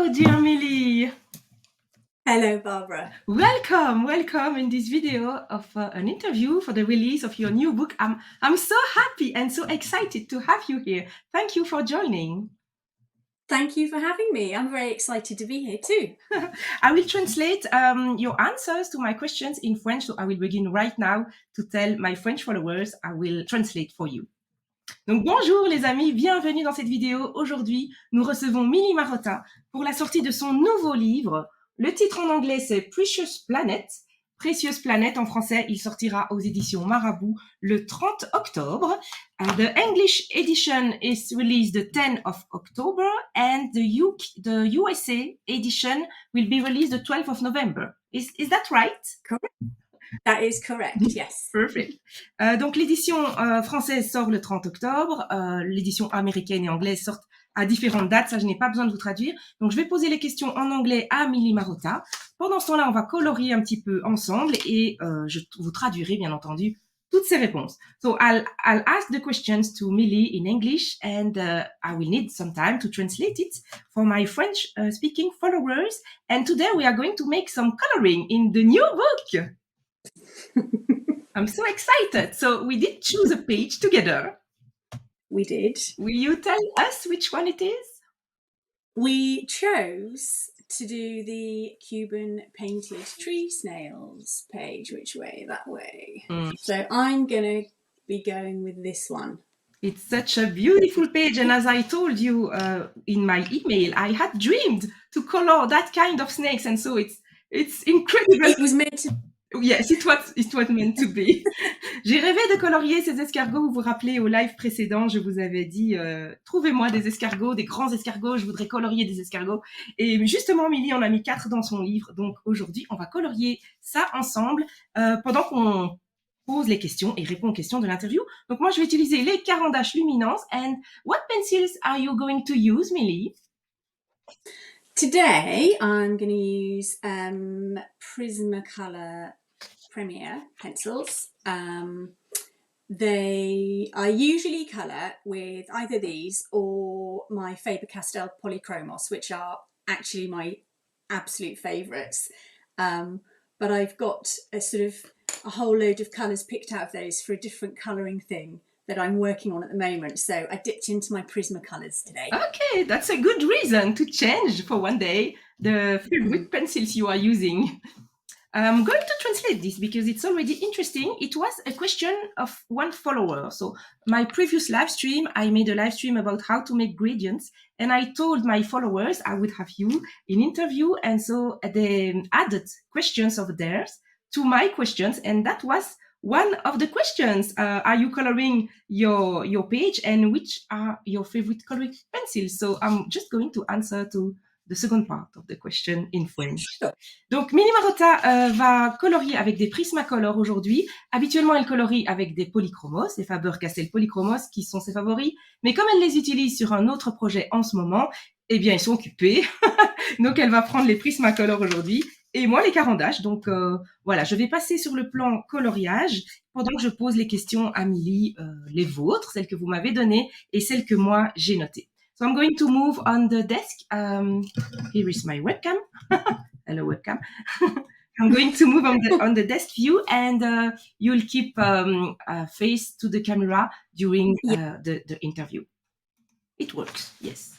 Hello, dear Millie. Hello, Barbara. Welcome in this video of an interview for the release of your new book. I'm so happy and so excited to have you here. Thank you for joining. Thank you for having me. I'm very excited to be here too. I will translate your answers to my questions in French, so I will begin right now to tell my French followers. I will translate for you. Donc bonjour les amis, bienvenue dans cette vidéo. Aujourd'hui, nous recevons Millie Marotta pour la sortie de son nouveau livre. Le titre en anglais, c'est Précieuse Planète. Précieuse Planète en français, il sortira aux éditions Marabout le 30 octobre. The English edition is released the 10th of October and the USA edition will be released the 12th of November. Is that right? Correct. That is correct, yes. Perfect. Donc l'édition française sort le 30 octobre, l'édition américaine et anglaise sortent à différentes dates, ça je n'ai pas besoin de vous traduire. Donc je vais poser les questions en anglais à Millie Marotta. Pendant ce temps-là, on va colorier un petit peu ensemble et je vous traduirai bien entendu toutes ces réponses. So I'll ask the questions to Millie in English and I will need some time to translate it for my French speaking followers. And today we are going to make some coloring in the new book. I'm so excited. So we did choose a page together. We did. Will you tell us which one it is? We chose to do the Cuban painted tree snails page. Which way? That way. So I'm going to be going with this one. It's such a beautiful page. And as I told you in my email, I had dreamed to color that kind of snakes. And so it's incredible. It was meant to. Yes, it was meant to be. J'ai rêvé de colorier ces escargots. Vous vous rappelez, au live précédent, je vous avais dit trouvez-moi des escargots, des grands escargots, je voudrais colorier des escargots. Et justement, Millie en a mis 4 dans son livre. Donc aujourd'hui, on va colorier ça ensemble pendant qu'on pose les questions et répond aux questions de l'interview. Donc moi, je vais utiliser les carandaches Luminance. And what pencils are you going to use, Millie? Today, I'm going to use Prismacolor Premier pencils. I usually colour with either these or my Faber-Castell Polychromos, which are actually my absolute favourites. But I've got a whole load of colours picked out of those for a different colouring thing that I'm working on at the moment. So I dipped into my Prismacolors today. Okay, that's a good reason to change for one day the favorite pencils you are using. I'm going to translate this because it's already interesting. It was a question of one follower. So my previous live stream, I made a live stream about how to make gradients. And I told my followers I would have you in interview. And so they added questions of theirs to my questions. And that was one of the questions. Are you coloring your page? And which are your favorite coloring pencils? So I'm just going to answer to the second part of the question in French. Sure. Donc, Millie Marotta va colorier avec des Prismacolor aujourd'hui. Habituellement, elle colorie avec des Polychromos, des Faber-Castell Polychromos qui sont ses favoris. Mais comme elle les utilise sur un autre projet en ce moment, eh bien, ils sont occupés. Donc, elle va prendre les Prismacolor aujourd'hui et moi, les carandaches. Donc, voilà, je vais passer sur le plan coloriage pendant que je pose les questions à Millie, les vôtres, celles que vous m'avez données et celles que moi, j'ai notées. So I'm going to move on the desk. Here is my webcam. Hello, webcam. I'm going to move on the desk view, and you'll keep face to the camera during the interview. It works, yes.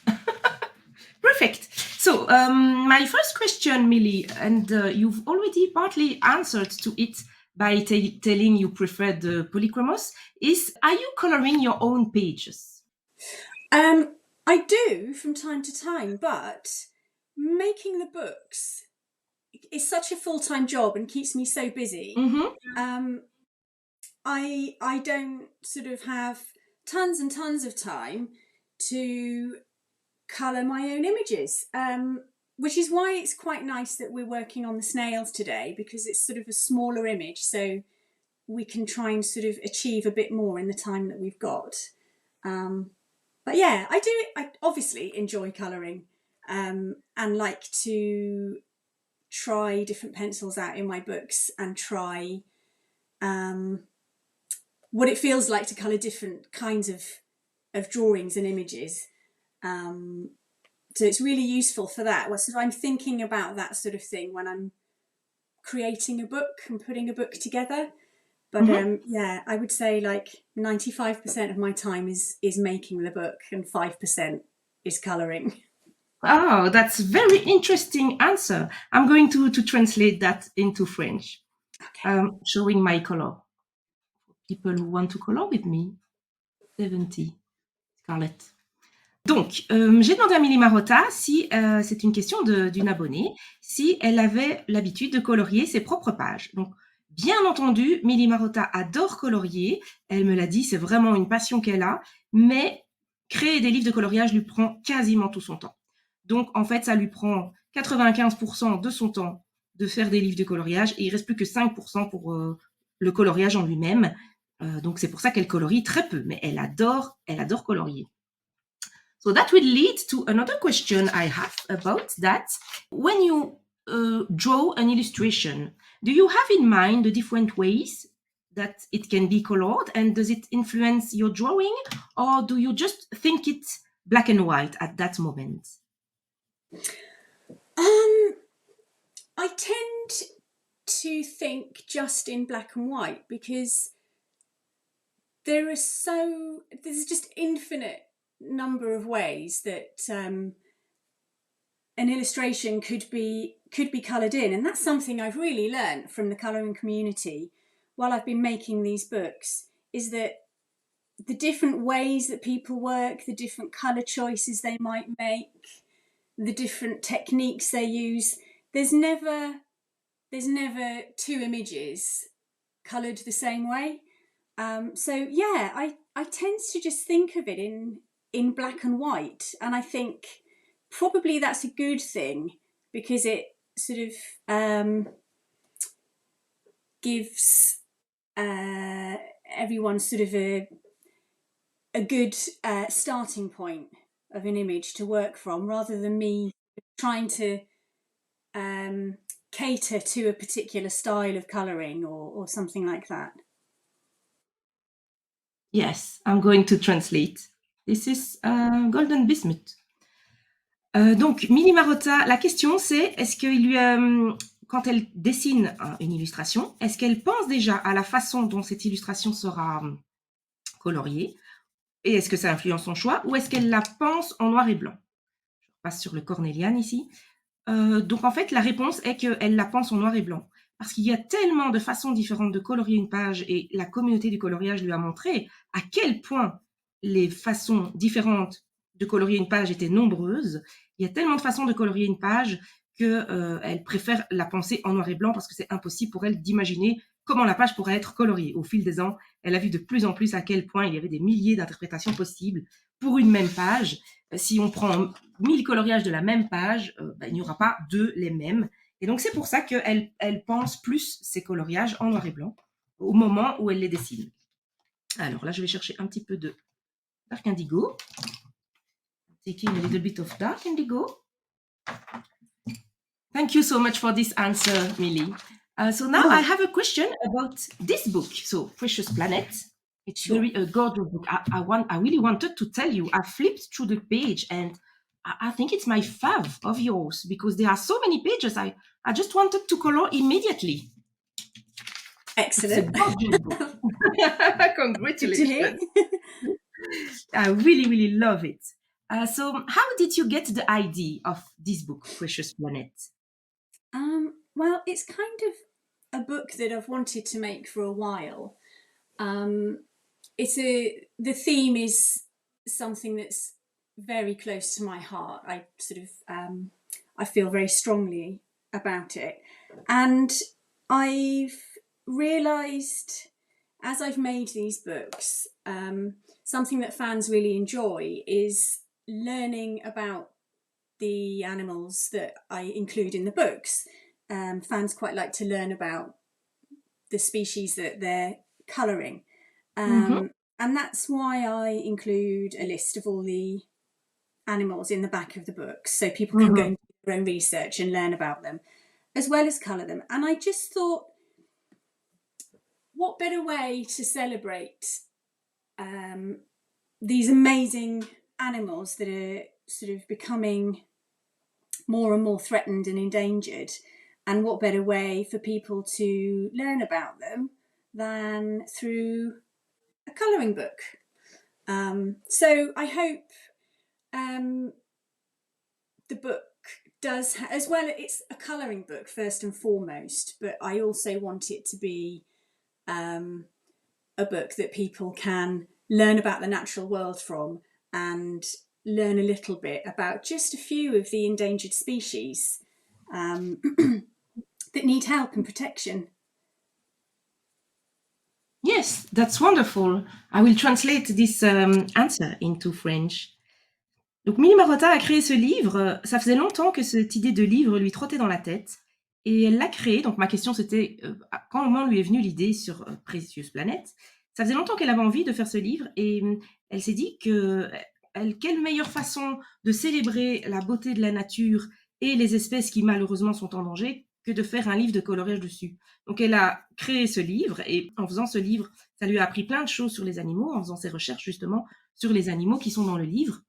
Perfect. So my first question, Millie, and you've already partly answered to it by telling you prefer the Polychromos, is are you coloring your own pages? I do from time to time, but making the books is such a full-time job and keeps me so busy. Mm-hmm. I don't have tons and tons of time to colour my own images, which is why it's quite nice that we're working on the snails today, because it's a smaller image, so we can try and achieve a bit more in the time that we've got. But yeah, I obviously enjoy colouring and like to try different pencils out in my books and try what it feels like to colour different kinds of drawings and images, So it's really useful for that. So I'm thinking about that sort of thing when I'm creating a book and putting a book together. But yeah, I would say like 95% of my time is making the book and 5% is colouring. Oh, that's very interesting answer. I'm going to translate that into French. Okay. Showing my color. People who want to color with me. 70. Scarlett. Donc, j'ai demandé à Millie Marotta si, c'est une question d'une abonnée, si elle avait l'habitude de colorier ses propres pages. Donc, bien entendu, Millie Marotta adore colorier. Elle me l'a dit, c'est vraiment une passion qu'elle a. Mais créer des livres de coloriage lui prend quasiment tout son temps. Donc, en fait, ça lui prend 95% de son temps de faire des livres de coloriage et il reste plus que 5% pour le coloriage en lui-même. Donc, c'est pour ça qu'elle colorie très peu. Mais elle adore colorier. So that will lead to another question I have about that. When you draw an illustration, do you have in mind the different ways that it can be colored, and does it influence your drawing, or do you just think it's black and white at that moment? I tend to think just in black and white because there's just infinite number of ways that an illustration could be coloured in, and that's something I've really learned from the colouring community while I've been making these books, is that the different ways that people work, the different colour choices they might make, the different techniques they use, there's never two images coloured the same way. So yeah, I tend to just think of it in black and white, and I think probably that's a good thing because it sort of gives everyone sort of a good starting point of an image to work from, rather than me trying to cater to a particular style of colouring or something like that. Yes, I'm going to translate. This is Golden Bismuth. Donc, Millie Marotta, la question c'est, est-ce qu'il lui, quand elle dessine une illustration, est-ce qu'elle pense déjà à la façon dont cette illustration sera coloriée, et est-ce que ça influence son choix, ou est-ce qu'elle la pense en noir et blanc? Je passe sur le cornéliane ici. Donc en fait, la réponse est qu'elle la pense en noir et blanc. Parce qu'il y a tellement de façons différentes de colorier une page, et la communauté du coloriage lui a montré à quel point les façons différentes de colorier une page étaient nombreuses. Il y a tellement de façons de colorier une page qu'elle préfère la penser en noir et blanc parce que c'est impossible pour elle d'imaginer comment la page pourrait être coloriée. Au fil des ans, elle a vu de plus en plus à quel point il y avait des milliers d'interprétations possibles pour une même page. Si on prend 1000 coloriages de la même page, il n'y aura pas deux les mêmes. Et donc, c'est pour ça qu'elle pense plus ces coloriages en noir et blanc au moment où elle les dessine. Alors là, je vais chercher un petit peu de dark indigo. Taking a little bit of dark indigo. Thank you so much for this answer, Millie. So now I have a question about this book. So, Précieuse Planète. It's very a gorgeous book. I really wanted to tell you, I flipped through the page and I think it's my fav of yours because there are so many pages. I just wanted to color immediately. Excellent. It's a gorgeous book. Congratulations. I really, really love it. So how did you get the idea of this book, Précieuse Planète? Well, it's kind of a book that I've wanted to make for a while. The theme is something that's very close to my heart. I sort of I feel very strongly about it, and I've realised as I've made these books, something that fans really enjoy is learning about the animals that I include in the books. Fans quite like to learn about the species that they're colouring. And that's why I include a list of all the animals in the back of the books, so people can go and do their own research and learn about them, as well as colour them. And I just thought, what better way to celebrate these amazing animals that are sort of becoming more and more threatened and endangered. And what better way for people to learn about them than through a colouring book? So I hope the book does, as well, it's a colouring book first and foremost, but I also want it to be a book that people can learn about the natural world from and learn a little bit about just a few of the endangered species that need help and protection. Yes, that's wonderful. I will translate this answer into French. Donc, Millie Marotta a créé ce livre. Ça faisait longtemps que cette idée de livre lui trottait dans la tête. Et elle l'a créé. Donc, ma question, c'était comment lui est venue l'idée sur Précieuse Planète. Ça faisait longtemps qu'elle avait envie de faire ce livre. Et elle s'est dit que quelle meilleure façon de célébrer la beauté de la nature et les espèces qui, malheureusement, sont en danger que de faire un livre de coloriage dessus. Donc, elle a créé ce livre. Et en faisant ce livre, ça lui a appris plein de choses sur les animaux, en faisant ses recherches, justement, sur les animaux qui sont dans le livre.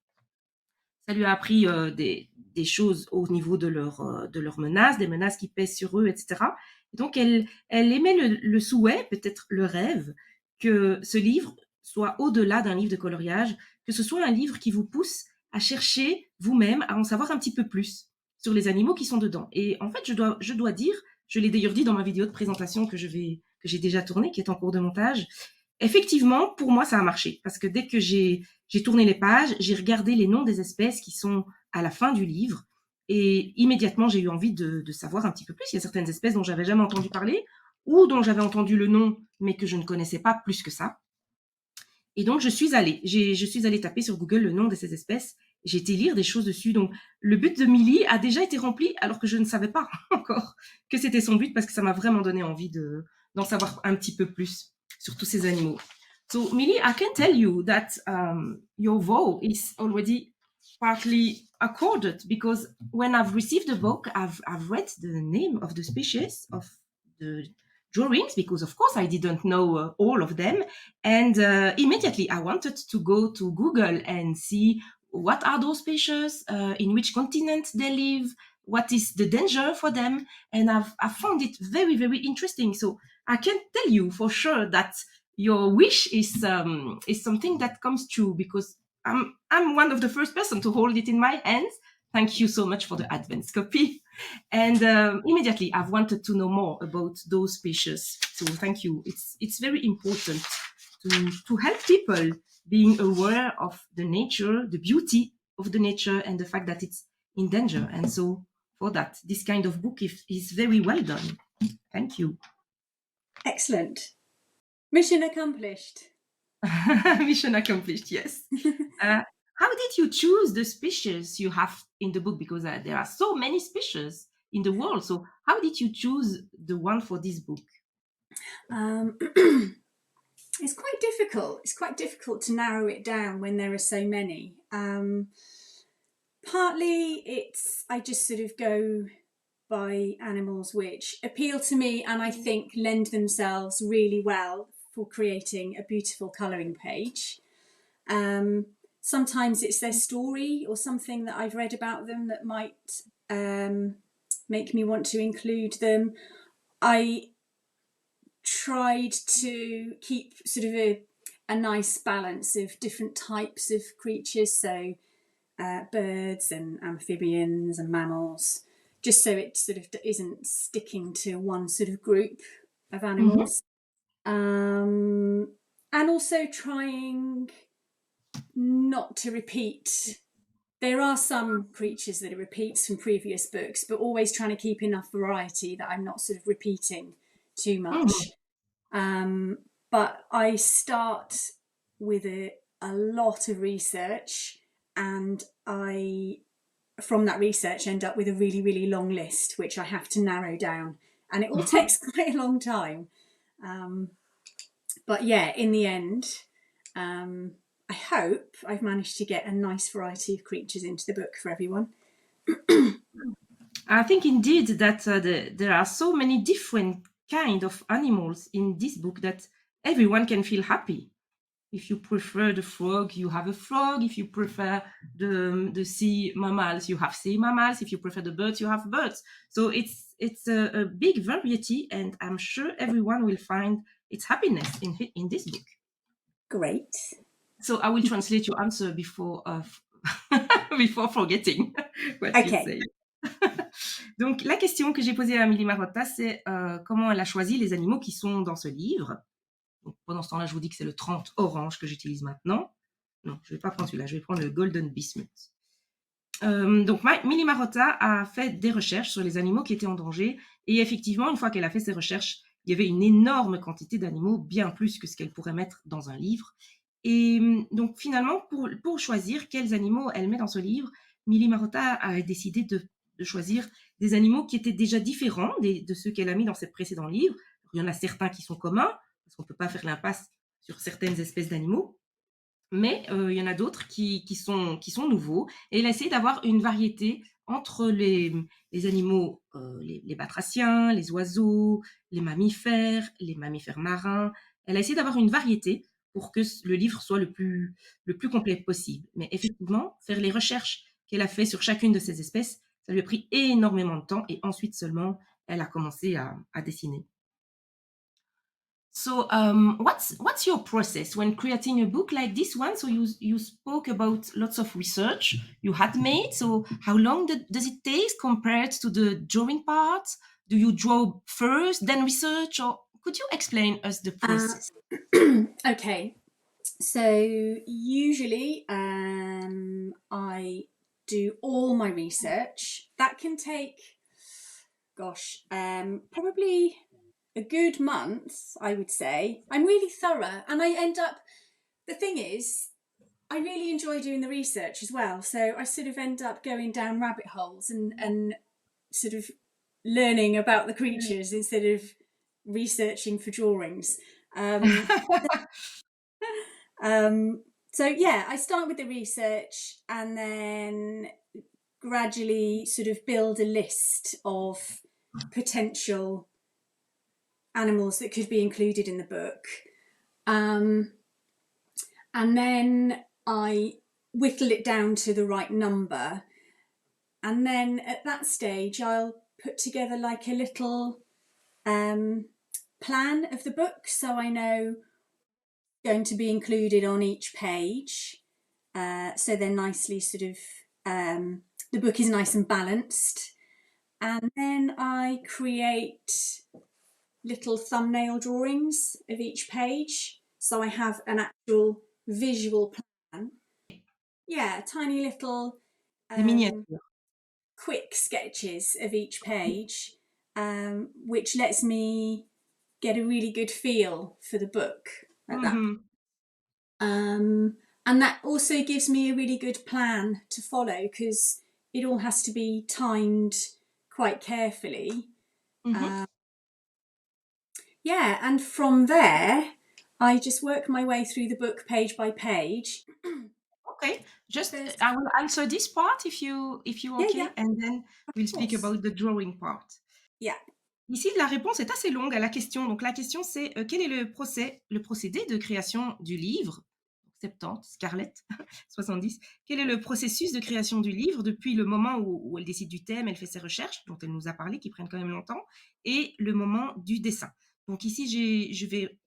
Ça lui a appris des choses au niveau de leurs menaces, des menaces qui pèsent sur eux, etc. Et donc, elle émet le souhait, peut-être le rêve, que ce livre soit au-delà d'un livre de coloriage, que ce soit un livre qui vous pousse à chercher vous-même, à en savoir un petit peu plus sur les animaux qui sont dedans. Et en fait, je dois dire, je l'ai d'ailleurs dit dans ma vidéo de présentation que j'ai déjà tournée, qui est en cours de montage, effectivement, pour moi, ça a marché. Parce que dès que j'ai tourné les pages, j'ai regardé les noms des espèces qui sont à la fin du livre. Et immédiatement, j'ai eu envie de savoir un petit peu plus. Il y a certaines espèces dont j'avais jamais entendu parler ou dont j'avais entendu le nom, mais que je ne connaissais pas plus que ça. Et donc, je suis allée taper sur Google le nom de ces espèces. J'ai été lire des choses dessus. Donc, le but de Millie a déjà été rempli alors que je ne savais pas encore que c'était son but parce que ça m'a vraiment donné envie d'en savoir un petit peu plus sur tous ces animaux. So, Millie, I can tell you that your vow is already partly accorded because when I've received the book, I've read the name of the species of the drawings because, of course, I didn't know all of them. And immediately I wanted to go to Google and see what are those species, in which continent they live, what is the danger for them. And I found it very, very interesting. So I can tell you for sure that your wish is something that comes true because I'm one of the first person to hold it in my hands. Thank you so much for the advance copy. And immediately I've wanted to know more about those species. So thank you. It's very important to help people being aware of the nature, the beauty of the nature and the fact that it's in danger. And so for that, this kind of book is very well done. Thank you. Excellent. Mission accomplished. Mission accomplished, yes. How did you choose the species you have in the book? Because there are so many species in the world. So how did you choose the one for this book? It's quite difficult. It's quite difficult to narrow it down when there are so many. Partly I just sort of go by animals which appeal to me and I think lend themselves really well for creating a beautiful colouring page. Sometimes it's their story or something that I've read about them that might make me want to include them. I tried to keep sort of a nice balance of different types of creatures, so birds and amphibians and mammals, just so it sort of isn't sticking to one sort of group of animals. And also trying not to repeat. There are some creatures that are repeats from previous books, but always trying to keep enough variety that I'm not sort of repeating too much. But I start with a lot of research, and from that research end up with a really, really long list, which I have to narrow down, and it all takes quite a long time. But yeah, in the end, I hope I've managed to get a nice variety of creatures into the book for everyone. I think indeed that there are so many different kind of animals in this book that everyone can feel happy. If you prefer the frog, you have a frog. If you prefer the sea mammals, you have sea mammals. If you prefer the birds, you have birds. So it's a big variety, and I'm sure everyone will find its happiness in this book. Great. So I will translate your answer before before forgetting what you Okay. say. Donc la question que j'ai posée à Millie Marotta, c'est comment elle a choisi les animaux qui sont dans ce livre. Donc, pendant ce temps-là, je vous dis que c'est le 30 orange que j'utilise maintenant. Non, je ne vais pas prendre celui-là, je vais prendre le Golden Bismuth. Donc, Millie Marotta a fait des recherches sur les animaux qui étaient en danger. Et effectivement, une fois qu'elle a fait ses recherches, il y avait une énorme quantité d'animaux, bien plus que ce qu'elle pourrait mettre dans un livre. Et donc, finalement, pour choisir quels animaux elle met dans ce livre, Millie Marotta a décidé de choisir des animaux qui étaient déjà différents de ceux qu'elle a mis dans ses précédents livres. Il y en a certains qui sont communs, parce qu'on ne peut pas faire l'impasse sur certaines espèces d'animaux. Mais il y en a d'autres qui sont nouveaux. Et elle a essayé d'avoir une variété entre les animaux, les batraciens, les oiseaux, les mammifères marins. Elle a essayé d'avoir une variété pour que le livre soit le plus complet possible. Mais effectivement, faire les recherches qu'elle a fait sur chacune de ces espèces, ça lui a pris énormément de temps et ensuite seulement, elle a commencé à dessiner. So, what's your process when creating a book like this one? So you spoke about lots of research you had made. So how long does it take compared to the drawing part? Do you draw first, then research, or could you explain us the process? Okay, so usually I do all my research. That can take, probably a good month, I would say. I'm really thorough, and I end up, the thing is, I really enjoy doing the research as well. So I sort of end up going down rabbit holes and sort of learning about the creatures instead of researching for drawings. So yeah, I start with the research and then gradually sort of build a list of potential animals that could be included in the book. And then I whittle it down to the right number. And then at that stage, I'll put together like a little plan of the book, so I know going to be included on each page. So they're nicely sort of, the book is nice and balanced. And then I create little thumbnail drawings of each page, so I have an actual visual plan. Yeah, tiny little quick sketches of each page, which lets me get a really good feel for the book at that point. And that also gives me a really good plan to follow, because it all has to be timed quite carefully. Yeah, and from there, I just work my way through the book page by page. Okay, I will answer this part if you okay, yeah. and then we'll speak about the drawing part. Yeah. Ici, la réponse est assez longue à la question. Donc, la question, c'est quel est le procédé de création du livre? 70, Scarlett, 70. Quel est le processus de création du livre depuis le moment où elle décide du thème, elle fait ses recherches, dont elle nous a parlé, qui prennent quand même longtemps, et le moment du dessin? Donc, ici, je vais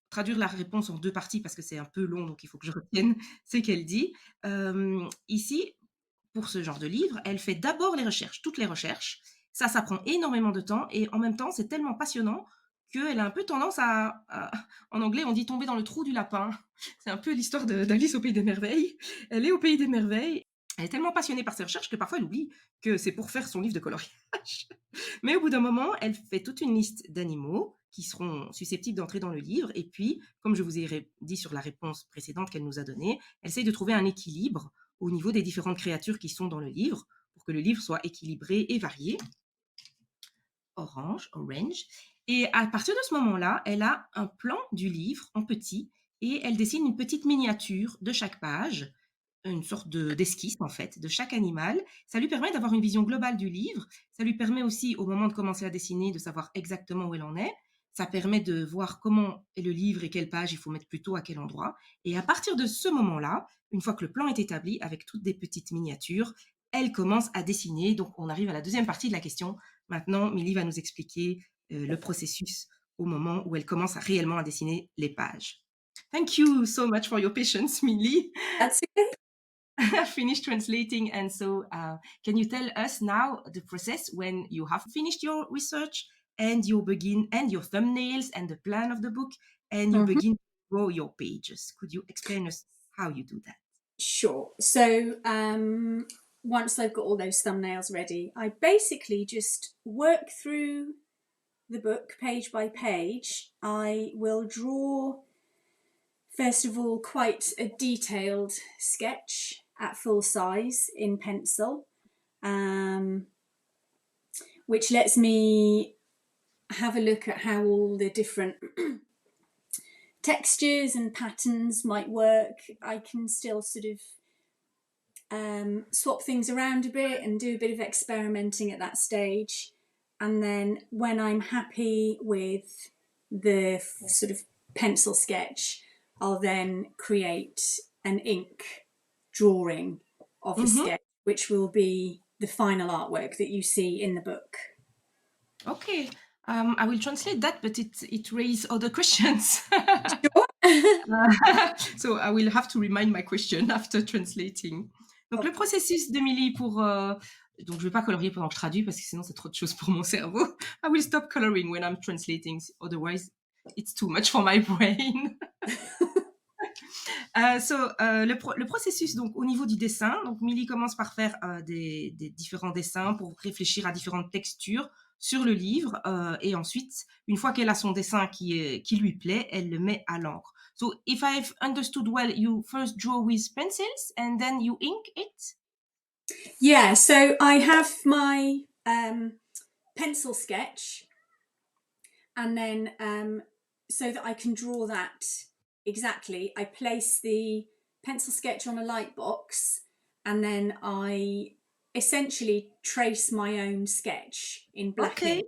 traduire la réponse en deux parties parce que c'est un peu long, donc il faut que je retienne ce qu'elle dit. Ici, pour ce genre de livre, elle fait d'abord les recherches, toutes les recherches. Ça prend énormément de temps et en même temps, c'est tellement passionnant qu'elle a un peu tendance en anglais, on dit tomber dans le trou du lapin. C'est un peu l'histoire d'Alice au Pays des Merveilles. Elle est au Pays des Merveilles. Elle est tellement passionnée par ses recherches que parfois elle oublie que c'est pour faire son livre de coloriage. Mais au bout d'un moment, elle fait toute une liste d'animaux qui seront susceptibles d'entrer dans le livre. Et puis, comme je vous ai dit sur la réponse précédente qu'elle nous a donnée, elle essaye de trouver un équilibre au niveau des différentes créatures qui sont dans le livre pour que le livre soit équilibré et varié. Orange. Et à partir de ce moment-là, elle a un plan du livre en petit et elle dessine une petite miniature de chaque page, une sorte d'esquisse en fait de chaque animal. Ça lui permet d'avoir une vision globale du livre. Ça lui permet aussi, au moment de commencer à dessiner, de savoir exactement où elle en est. Ça permet de voir comment est le livre et quelle page il faut mettre plutôt à quel endroit. Et à partir de ce moment-là, une fois que le plan est établi, avec toutes des petites miniatures, elle commence à dessiner. Donc, on arrive à la deuxième partie de la question. Maintenant, Millie va nous expliquer le processus au moment où elle commence réellement à dessiner les pages. Thank you so much for your patience, Millie. That's okay. Finished translating, and so can you tell us now the process when you have finished your research and you begin and your thumbnails and the plan of the book and you begin to draw your pages? Could you explain us how you do that? Sure. So once I've got all those thumbnails ready, I basically just work through the book page by page. I will draw, first of all, quite a detailed sketch at full size in pencil, which lets me have a look at how all the different textures and patterns might work. I can still sort of swap things around a bit and do a bit of experimenting at that stage. And then when I'm happy with the sort of pencil sketch, I'll then create an ink drawing of the sketch, which will be the final artwork that you see in the book. Okay. I will translate that, but it raises other questions. Sure. So I will have to remind my question after translating. Donc, le processus de Millie pour... donc, je ne vais pas colorier pendant que je traduis parce que sinon, c'est trop de choses pour mon cerveau. I will stop coloring when I'm translating. Otherwise, it's too much for my brain. Le processus, donc, au niveau du dessin, donc, Millie commence par faire des différents dessins pour réfléchir à différentes textures sur le livre. Et ensuite, une fois qu'elle a son dessin qui lui plaît, elle le met à l'encre. So, if I've understood well, you first draw with pencils and then you ink it? Yeah, so I have my pencil sketch, and then so that I can draw that exactly, I place the pencil sketch on a light box, and then I essentially trace my own sketch in black ink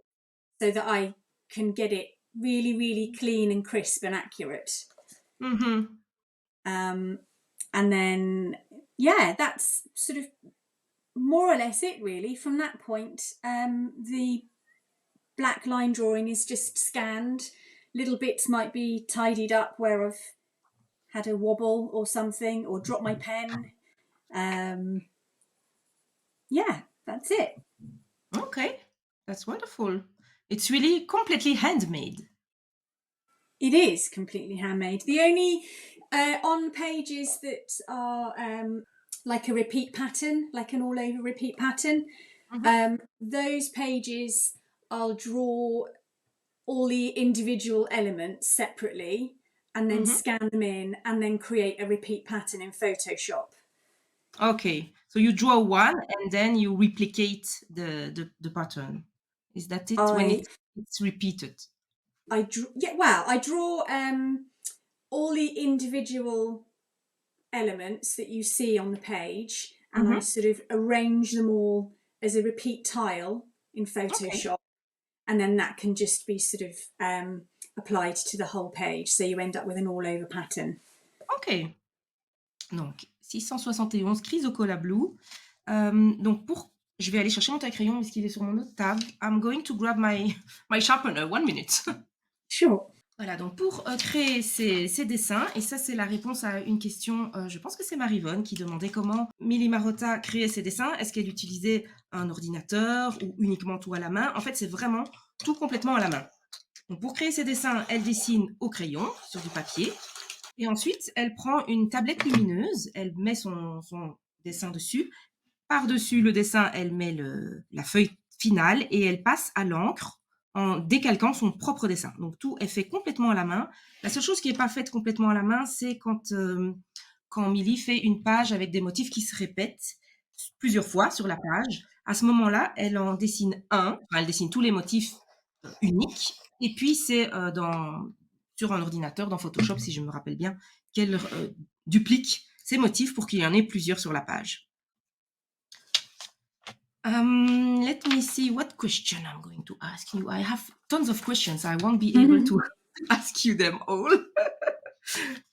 so that I can get it really, really clean and crisp and accurate. And then, yeah, that's sort of more or less it, really. From that point, the black line drawing is just scanned. Little bits might be tidied up where I've had a wobble or something, or dropped my pen. Yeah, that's it. Okay, that's wonderful. It's really completely handmade. It is completely handmade. The only on pages that are like a repeat pattern, like an all-over repeat pattern, those pages I'll draw all the individual elements separately and then scan them in and then create a repeat pattern in Photoshop. Okay, so you draw one and then you replicate the pattern. Is that it? When it's repeated? I draw all the individual elements that you see on the page, and I sort of arrange them all as a repeat tile in Photoshop, and then that can just be sort of applied to the whole page, so you end up with an all-over pattern. Ok. Donc, 671 Chrysocolla Blue. Donc, je vais aller chercher mon taille-crayon parce qu'il est sur mon autre table. I'm going to grab my sharpener. 1 minute. Sure. Voilà, donc pour créer ces dessins, et ça c'est la réponse à une question, je pense que c'est Marivonne qui demandait comment Millie Marotta créait ses dessins. Est-ce qu'elle utilisait un ordinateur ou uniquement tout à la main? En fait, c'est vraiment tout complètement à la main. Donc pour créer ses dessins, elle dessine au crayon sur du papier. Et ensuite, elle prend une tablette lumineuse, elle met son dessin dessus. Par-dessus le dessin, elle met la feuille finale et elle passe à l'encre en décalquant son propre dessin. Donc, tout est fait complètement à la main. La seule chose qui n'est pas faite complètement à la main, c'est quand Millie fait une page avec des motifs qui se répètent plusieurs fois sur la page. À ce moment-là, elle en dessine elle dessine tous les motifs uniques. Et puis, c'est sur un ordinateur, dans Photoshop, si je me rappelle bien, qu'elle duplique ces motifs pour qu'il y en ait plusieurs sur la page. Let me see what question I'm going to ask you. I have tons of questions. I won't be able to ask you them all.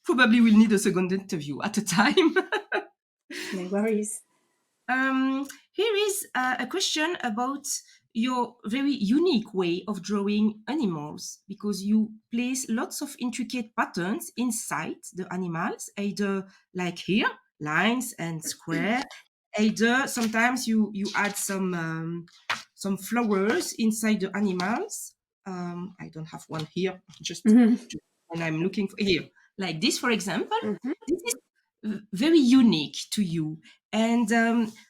Probably we'll need a second interview at a time. No worries. Here is a question about your very unique way of drawing animals, because you place lots of intricate patterns inside the animals, either like here, lines and square, either sometimes you add some flowers inside the animals. I don't have one here, just when I'm looking for here, like this, for example. This is very unique to you. And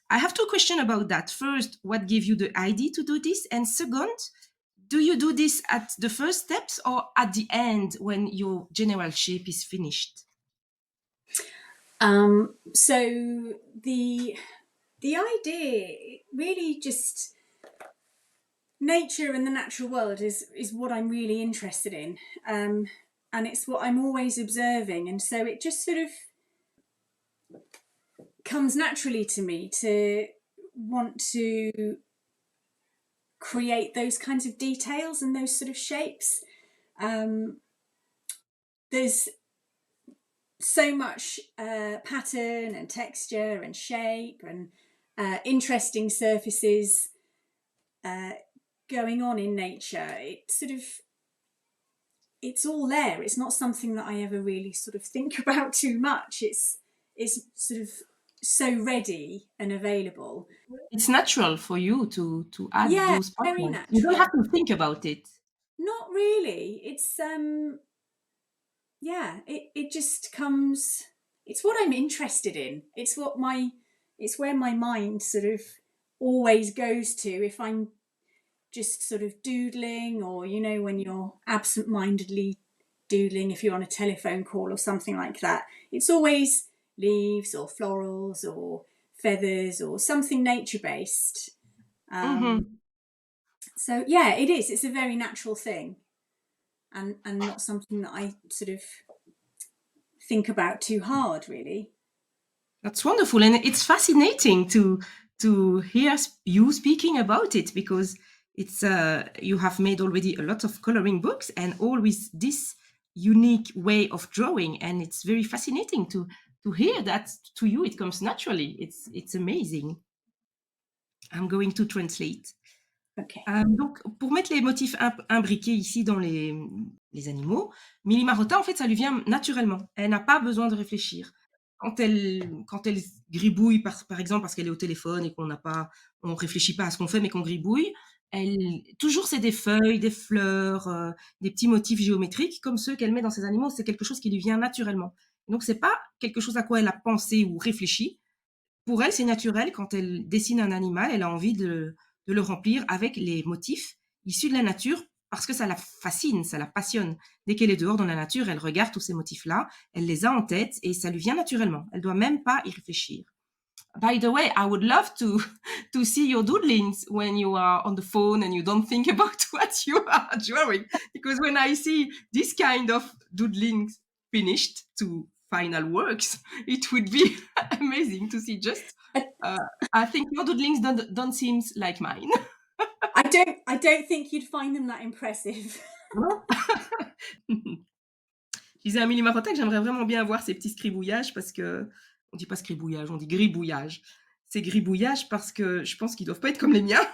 I have two questions about that. First, what gave you the idea to do this? And second, do you do this at the first steps or at the end when your general shape is finished? So the idea really just nature and the natural world is what I'm really interested in, and it's what I'm always observing, and so it just sort of comes naturally to me to want to create those kinds of details and those sort of shapes. There's so much pattern and texture and shape and interesting surfaces going on in nature. It's all there. It's not something that I ever really sort of think about too much. It's sort of so ready and available. It's natural for you to add those very patterns. natural. You don't have to think about it. Not really. It's it just comes. It's what I'm interested in. It's where my mind sort of always goes to if I'm just sort of doodling, or when you're absent-mindedly doodling, if you're on a telephone call or something like that. It's always leaves or florals or feathers or something nature-based. So yeah, it is. It's a very natural thing, and not something that I sort of think about too hard, really. That's wonderful, and it's fascinating to hear you speaking about it, because it's you have made already a lot of coloring books and all with this unique way of drawing, and it's very fascinating to hear that to you it comes naturally. It's amazing. I'm going to translate. Okay. Donc, pour mettre les motifs imbriqués ici dans les animaux, Millie Marotta, en fait, ça lui vient naturellement. Elle n'a pas besoin de réfléchir. Quand elle gribouille, par exemple, parce qu'elle est au téléphone et on réfléchit pas à ce qu'on fait, mais qu'on gribouille, toujours c'est des feuilles, des fleurs, des petits motifs géométriques comme ceux qu'elle met dans ses animaux. C'est quelque chose qui lui vient naturellement. Donc, c'est pas quelque chose à quoi elle a pensé ou réfléchi. Pour elle, c'est naturel. Quand elle dessine un animal, elle a envie de le remplir avec les motifs issus de la nature, parce que ça la fascine, ça la passionne. Dès qu'elle est dehors dans la nature, elle regarde tous ces motifs-là, elle les a en tête et ça lui vient naturellement. Elle doit même pas y réfléchir. By the way, I would love to see your doodlings when you are on the phone and you don't think about what you are drawing. Because when I see this kind of doodlings finished to final works, it would be amazing to see. Just I think your doodlings don't seem like mine. I don't think you'd find them that impressive. Je disais à Millie Marotta que j'aimerais vraiment bien voir ces petits scribouillages, parce que on dit pas scribouillage, on dit gribouillage. Ces gribouillages, parce que je pense qu'ils doivent pas être comme les miens.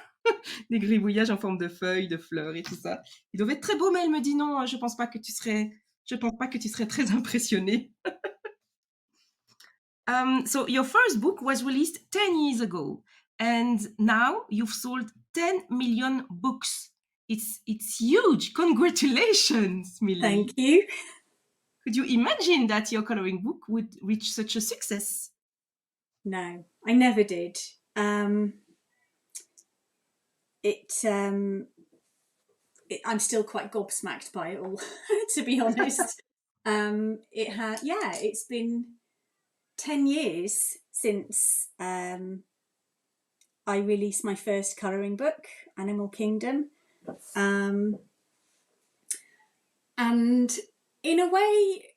Des gribouillages en forme de feuilles, de fleurs et tout ça. Ils doivent être très beaux, mais elle me dit non, je pense pas que tu serais très impressionnée. So your first book was released 10 years ago, and now you've sold 10 million books. It's huge. Congratulations, Millie. Thank you. Could you imagine that your coloring book would reach such a success? No, I never did. I'm still quite gobsmacked by it all, to be honest. It's been 10 years since I released my first colouring book, Animal Kingdom. And in a way,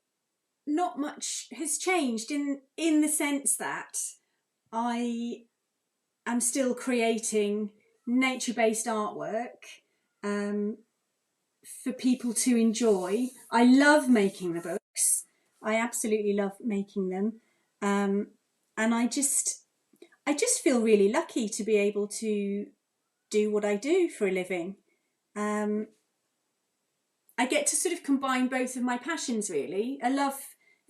not much has changed in the sense that I am still creating nature-based artwork for people to enjoy. I love making the books. I absolutely love making them. And I just feel really lucky to be able to do what I do for a living. I get to sort of combine both of my passions, really, a love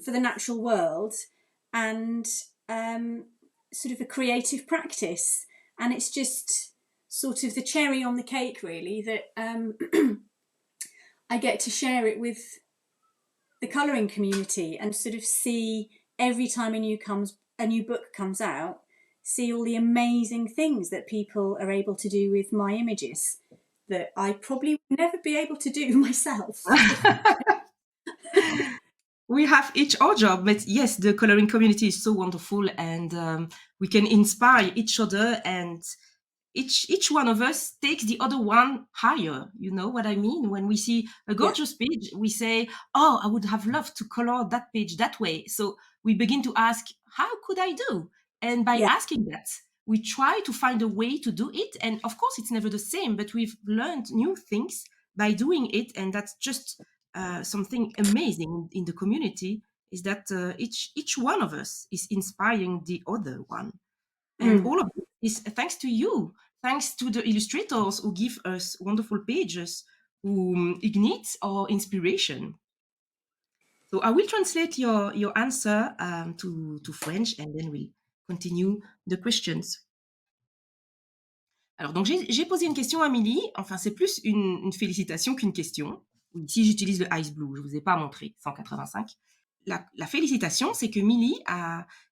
for the natural world and sort of a creative practice. And it's just sort of the cherry on the cake, really, that I get to share it with the colouring community and sort of see every time a new book comes out, see all the amazing things that people are able to do with my images that I probably would never be able to do myself. We have each our job, but yes, the coloring community is so wonderful, and we can inspire each other, and each one of us takes the other one higher. You know what I mean? When we see a gorgeous page, we say, oh, I would have loved to color that page that way. So we begin to ask, how could I do? And by asking that, we try to find a way to do it. And of course, it's never the same, but we've learned new things by doing it. And that's just something amazing in the community, is that each one of us is inspiring the other one. And all of it is thanks to you, thanks to the illustrators who give us wonderful pages, who ignite our inspiration. So I will translate your answer to French, and then we'll continue the questions. Alors, donc, j'ai posé une question à Millie. Enfin, c'est plus une félicitation qu'une question. Ici, j'utilise le Ice Blue. Je ne vous ai pas montré, 185. La félicitation, c'est que Millie,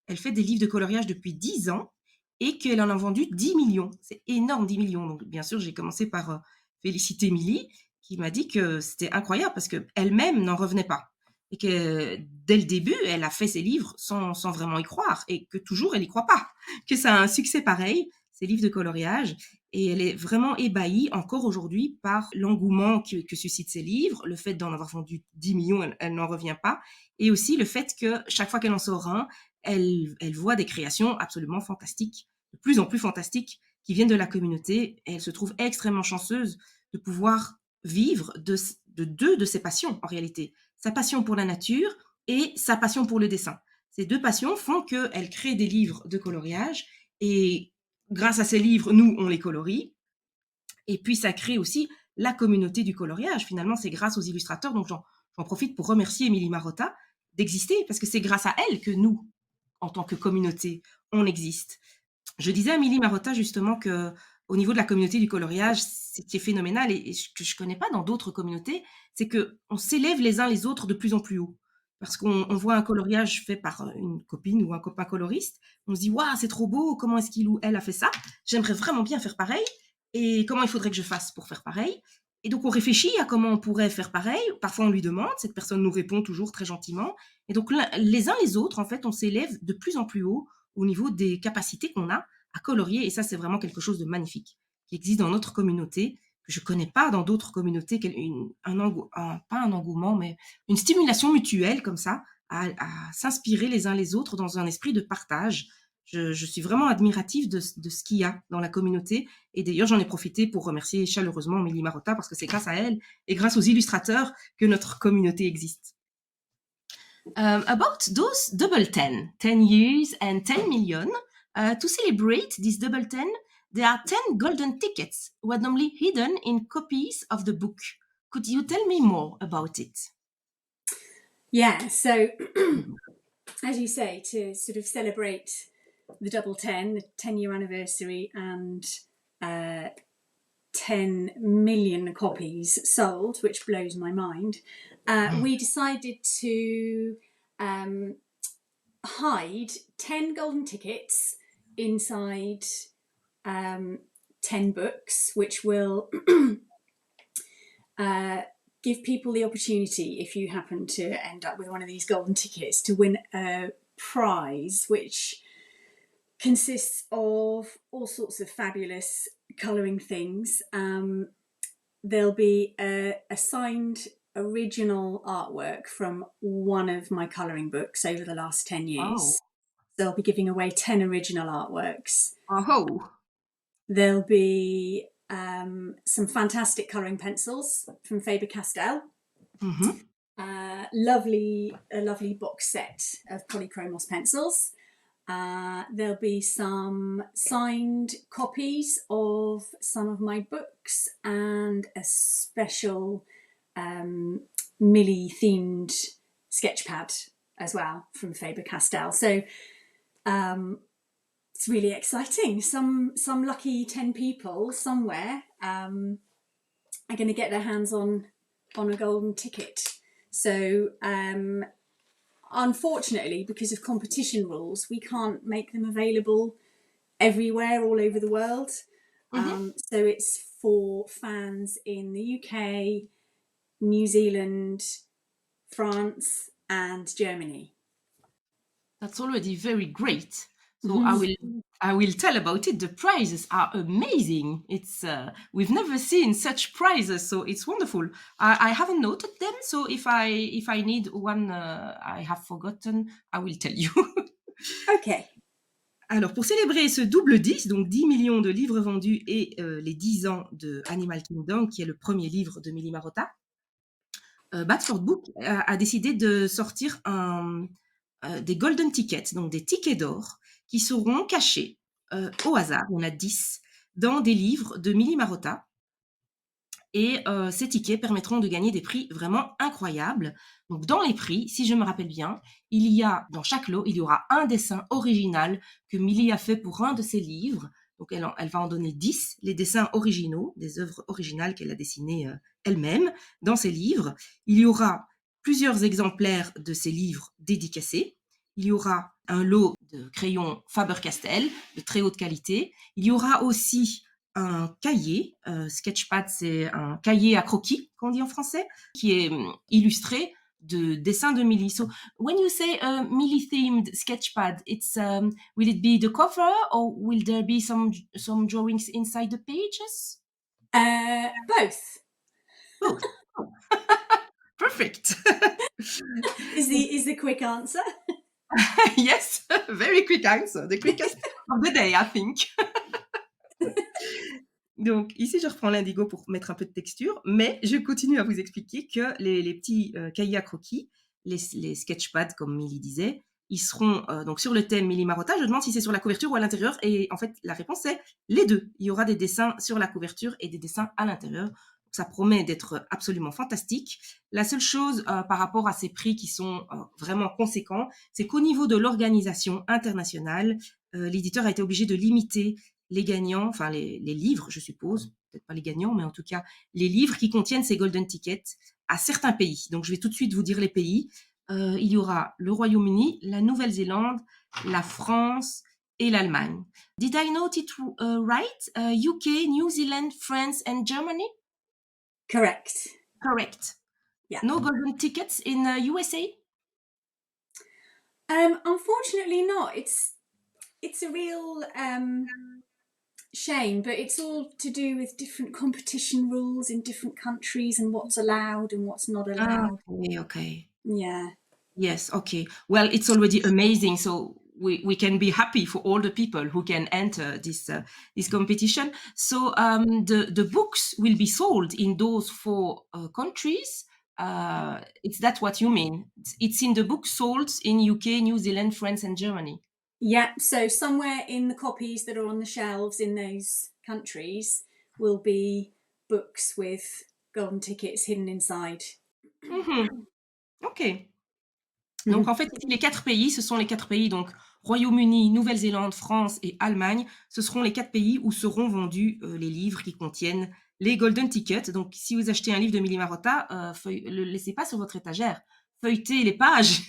elle fait des livres de coloriage depuis 10 ans et qu'elle en a vendu 10 millions. C'est énorme, 10 millions. Donc, bien sûr, j'ai commencé par féliciter Millie, qui m'a dit que c'était incroyable parce qu'elle-même n'en revenait pas. Et que dès le début, elle a fait ses livres sans vraiment y croire, et que toujours, elle n'y croit pas. Que ça a un succès pareil, ces livres de coloriage. Et elle est vraiment ébahie encore aujourd'hui par l'engouement que suscitent ces livres, le fait d'en avoir vendu 10 millions, elle n'en revient pas, et aussi le fait que chaque fois qu'elle en sort un, elle voit des créations absolument fantastiques, de plus en plus fantastiques, qui viennent de la communauté, et elle se trouve extrêmement chanceuse de pouvoir vivre de deux de ses passions, en réalité. Sa passion pour la nature et sa passion pour le dessin. Ces deux passions font qu'elle crée des livres de coloriage, et grâce à ces livres, nous, on les colorie. Et puis, ça crée aussi la communauté du coloriage. Finalement, c'est grâce aux illustrateurs. Donc, j'en profite pour remercier Millie Marotta d'exister, parce que c'est grâce à elle que nous, en tant que communauté, on existe. Je disais à Millie Marotta, justement, que au niveau de la communauté du coloriage, ce qui est phénoménal, et ce que je ne connais pas dans d'autres communautés, c'est qu'on s'élève les uns les autres de plus en plus haut. Parce qu'on voit un coloriage fait par une copine ou un copain coloriste, on se dit « Waouh, c'est trop beau, comment est-ce qu'il ou elle a fait ça? J'aimerais vraiment bien faire pareil, et comment il faudrait que je fasse pour faire pareil ?» Et donc, on réfléchit à comment on pourrait faire pareil. Parfois, on lui demande, cette personne nous répond toujours très gentiment. Et donc, les uns les autres, en fait, on s'élève de plus en plus haut au niveau des capacités qu'on a à colorier. Et ça, c'est vraiment quelque chose de magnifique qui existe dans notre communauté, que je ne connais pas dans d'autres communautés, pas un engouement, mais une stimulation mutuelle comme ça, à s'inspirer les uns les autres dans un esprit de partage. Je suis vraiment admirative de ce qu'il y a dans la communauté. Et d'ailleurs, j'en ai profité pour remercier chaleureusement Millie Marotta, parce que c'est grâce à elle et grâce aux illustrateurs que notre communauté existe. About those double 10 years and 10 million, to celebrate this double 10, there are 10 golden tickets randomly hidden in copies of the book. Could you tell me more about it? Yeah, so as you say, to sort of celebrate the double 10, the 10-year anniversary, and 10 million copies sold, which blows my mind, we decided to hide 10 golden tickets inside 10 books, which will give people the opportunity, if you happen to end up with one of these golden tickets, to win a prize which consists of all sorts of fabulous colouring things. There'll be a signed original artwork from one of my colouring books over the last 10 years. Oh. They'll be giving away 10 original artworks. Oh. There'll be some fantastic colouring pencils from Faber-Castell. Mhm. A lovely box set of polychromos pencils. There'll be some signed copies of some of my books and a special Millie themed sketchpad as well from Faber-Castell. So it's really exciting. Some lucky 10 people somewhere are going to get their hands on a golden ticket. So unfortunately, because of competition rules, we can't make them available everywhere all over the world. So it's for fans in the UK, New Zealand, France and Germany. That's already very great. So I will tell about it. The prizes are amazing. It's we've never seen such prizes, so it's wonderful. I haven't noted them, so if I need one I have forgotten, I will tell you. Okay. Alors, pour célébrer ce double 10, donc 10 millions de livres vendus et les 10 ans de Animal Kingdom, qui est le premier livre de Millie Marotta, Batsford Books a décidé de sortir des golden tickets, donc des tickets d'or, qui seront cachés au hasard, il y en a 10, dans des livres de Millie Marotta. Et ces tickets permettront de gagner des prix vraiment incroyables. Donc dans les prix, si je me rappelle bien, il y a dans chaque lot, il y aura un dessin original que Millie a fait pour un de ses livres. Donc elle va en donner 10, les dessins originaux, des œuvres originales qu'elle a dessinées elle-même dans ses livres. Il y aura plusieurs exemplaires de ces livres dédicacés. Il y aura un lot de crayons Faber-Castell de très haute qualité. Il y aura aussi un cahier, sketchpad, c'est un cahier à croquis, qu'on dit en français, qui est illustré de dessins de Millie. So when you say a Millie themed sketchpad, it's will it be the cover or will there be some drawings inside the pages? Both. Both. Oh. Perfect. Is the quick answer? Yes, very quick answer, the quickest of the day, I think. Donc ici, je reprends l'indigo pour mettre un peu de texture, mais je continue à vous expliquer que les petits cahiers à croquis, les sketchpads, comme Millie disait, ils seront donc sur le thème Millie Marotta. Je demande si c'est sur la couverture ou à l'intérieur, et en fait, la réponse est les deux. Il y aura des dessins sur la couverture et des dessins à l'intérieur. Ça promet d'être absolument fantastique. La seule chose par rapport à ces prix qui sont vraiment conséquents, c'est qu'au niveau de l'organisation internationale, l'éditeur a été obligé de limiter les gagnants, enfin les livres, je suppose, peut-être pas les gagnants, mais en tout cas les livres qui contiennent ces golden tickets à certains pays. Donc je vais tout de suite vous dire les pays. Il y aura le Royaume-Uni, la Nouvelle-Zélande, la France et l'Allemagne. Did I note it right? UK, New Zealand, France and Germany? Correct. Correct. Yeah. No golden tickets in USA? Unfortunately not. It's a real shame, but it's all to do with different competition rules in different countries and what's allowed and what's not allowed. Okay. Yeah. Yes, okay. Well, it's already amazing. So we can be happy for all the people who can enter this competition. So the books will be sold in those 4 countries. Is that what you mean? It's in the book sold in UK, New Zealand, France, and Germany. Yeah. So somewhere in the copies that are on the shelves in those countries will be books with golden tickets hidden inside. Ok. Donc en fait, les 4 pays, ce sont les 4 pays, donc Royaume-Uni, Nouvelle-Zélande, France et Allemagne, ce seront les 4 pays où seront vendus les livres qui contiennent les golden tickets. Donc si vous achetez un livre de Millie Marotta, le laissez pas sur votre étagère, feuilletez les pages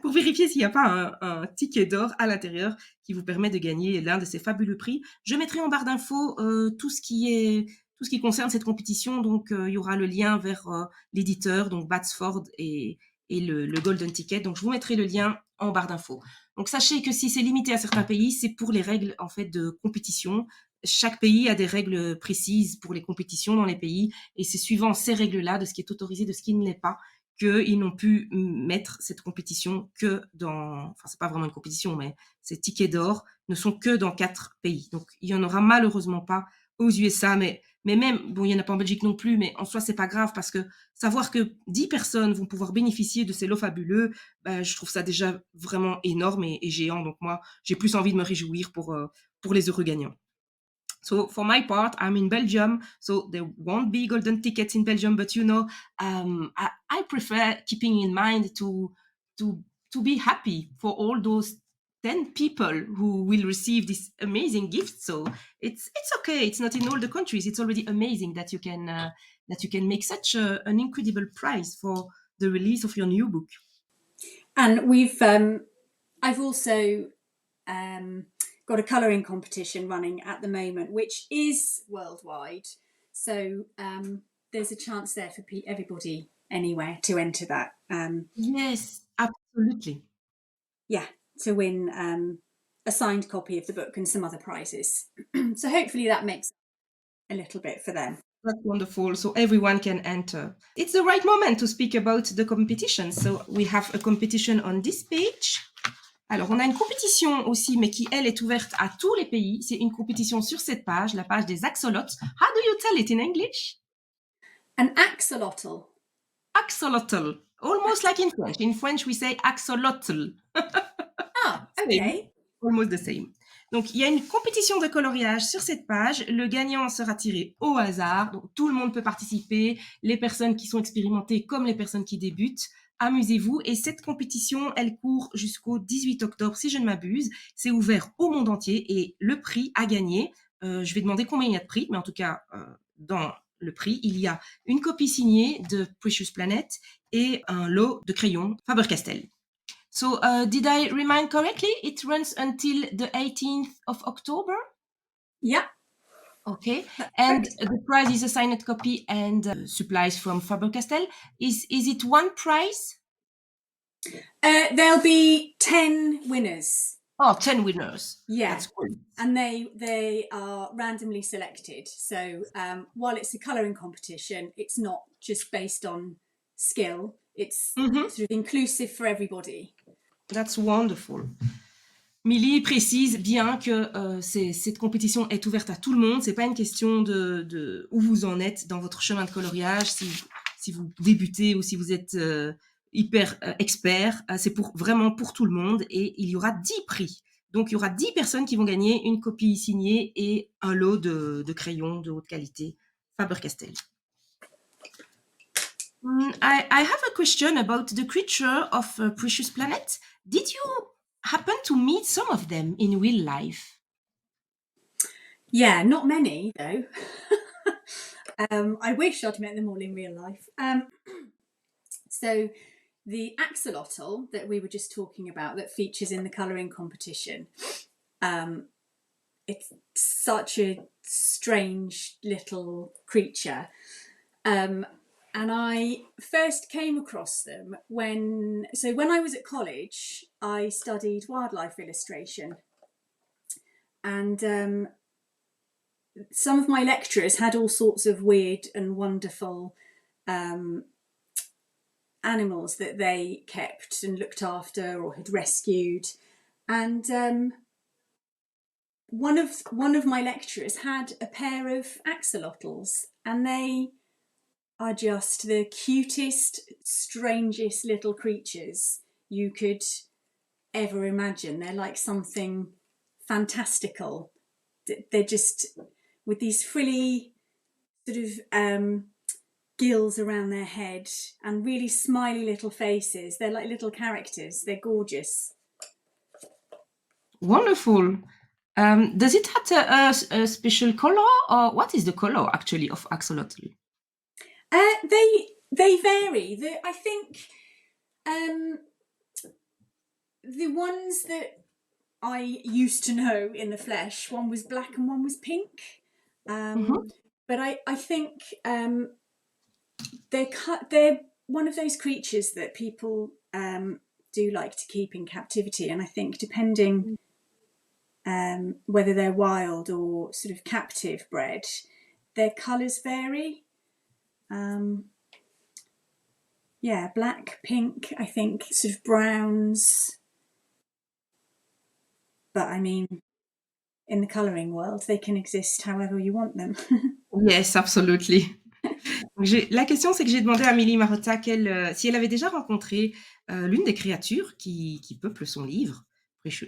pour vérifier s'il n'y a pas un ticket d'or à l'intérieur qui vous permet de gagner l'un de ces fabuleux prix. Je mettrai en barre d'infos tout ce qui concerne cette compétition. Donc il y aura le lien vers l'éditeur, donc Batsford et le golden ticket. Donc je vous mettrai le lien en barre d'infos. Donc sachez que si c'est limité à certains pays, c'est pour les règles en fait de compétition. Chaque pays a des règles précises pour les compétitions dans les pays, et c'est suivant ces règles-là, de ce qui est autorisé, de ce qui ne l'est pas, qu'ils n'ont pu mettre cette compétition que dans... Enfin, c'est pas vraiment une compétition, mais ces tickets d'or ne sont que dans 4 pays. Donc, il y en aura malheureusement pas aux USA, mais même, bon, il y en a pas en Belgique non plus, mais en soi, c'est pas grave parce que savoir que 10 personnes vont pouvoir bénéficier de ces lots fabuleux, je trouve ça déjà vraiment énorme et géant. Donc, moi, j'ai plus envie de me réjouir pour les heureux gagnants. So for my part, I'm in Belgium, so there won't be golden tickets in Belgium, but I prefer keeping in mind to be happy for all those 10 people who will receive this amazing gift. So it's okay. It's not in all the countries. It's already amazing that you can make such an incredible prize for the release of your new book. And I've also got a colouring competition running at the moment, which is worldwide. So there's a chance there for everybody anywhere to enter that. Yes, absolutely. Yeah, to win a signed copy of the book and some other prizes. So hopefully that makes a little bit for them. That's wonderful. So everyone can enter. It's the right moment to speak about the competition. So we have a competition on this page. Alors, on a une compétition aussi, mais qui, elle, est ouverte à tous les pays. C'est une compétition sur cette page, la page des axolotes. How do you tell it in English? An axolotl. Axolotl. Almost like in French. In French, we say axolotl. Ah, okay. Almost the same. Donc, il y a une compétition de coloriage sur cette page. Le gagnant sera tiré au hasard. Donc, tout le monde peut participer. Les personnes qui sont expérimentées comme les personnes qui débutent. Amusez-vous. Et cette compétition, elle court jusqu'au 18 octobre, si je ne m'abuse. C'est ouvert au monde entier. Et le prix à gagner, je vais demander combien il y a de prix, mais en tout cas, dans le prix, il y a une copie signée de Précieuse Planète et un lot de crayons Faber-Castell. So, did I remind correctly? It runs until the 18th of October? Yeah. Okay. And the prize is a signed copy and supplies from Faber-Castell. Is it one prize? There'll be 10 winners. Oh, 10 winners. Yeah. That's cool. And they are randomly selected. So while it's a colouring competition, it's not just based on skill. It's sort of inclusive for everybody. That's wonderful. Millie précise bien que cette compétition est ouverte à tout le monde. C'est pas une question de où vous en êtes dans votre chemin de coloriage, si vous débutez ou si vous êtes hyper expert. C'est vraiment pour tout le monde et il y aura 10 prix. Donc, il y aura 10 personnes qui vont gagner une copie signée et un lot de crayons de haute qualité Faber-Castell. I have a question about the creature of Précieuse Planète. Did you happen to meet some of them in real life? Yeah, not many though. I wish I'd met them all in real life. So the axolotl that we were just talking about that features in the colouring competition, it's such a strange little creature. And I first came across them when I was at college, I studied wildlife illustration. And some of my lecturers had all sorts of weird and wonderful animals that they kept and looked after or had rescued. And one of my lecturers had a pair of axolotls, and they are just the cutest, strangest little creatures you could ever imagine. They're like something fantastical. They're just with these frilly sort of gills around their head and really smiley little faces. They're like little characters. They're gorgeous. Wonderful. Does it have a special color, or what is the color actually of axolotl? They vary. I think the ones that I used to know in the flesh, one was black and one was pink. But I think they're one of those creatures that people do like to keep in captivity, and I think depending whether they're wild or sort of captive bred, their colours vary. yeah, black, pink, I think, sort of browns. But I mean, in the colouring world, they can exist however you want them. Yes, absolutely. La question, c'est que j'ai demandé à Millie Marotta si elle avait déjà rencontré l'une des créatures qui peuplent son livre,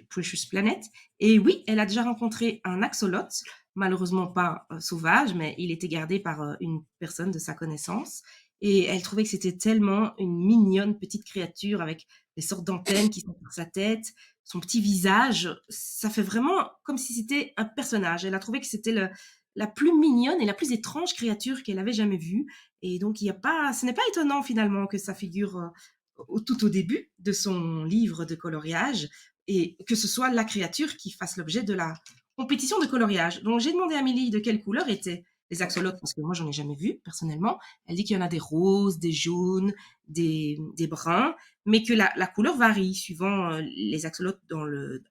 Précieuse Planète. Et oui, elle a déjà rencontré un axolote, malheureusement pas sauvage, mais il était gardé par une personne de sa connaissance. Et elle trouvait que c'était tellement une mignonne petite créature avec des sortes d'antennes qui sont sur sa tête, son petit visage. Ça fait vraiment comme si c'était un personnage. Elle a trouvé que c'était la plus mignonne et la plus étrange créature qu'elle avait jamais vue. Et donc, ce n'est pas étonnant finalement que ça figure tout au début de son livre de coloriage et que ce soit la créature qui fasse l'objet de la compétition de coloriage. Donc, j'ai demandé à Millie de quelle couleur étaient les axolotes parce que moi, j'en ai jamais vu personnellement. Elle dit qu'il y en a des roses, des jaunes, des bruns, mais que la couleur varie suivant les axolotes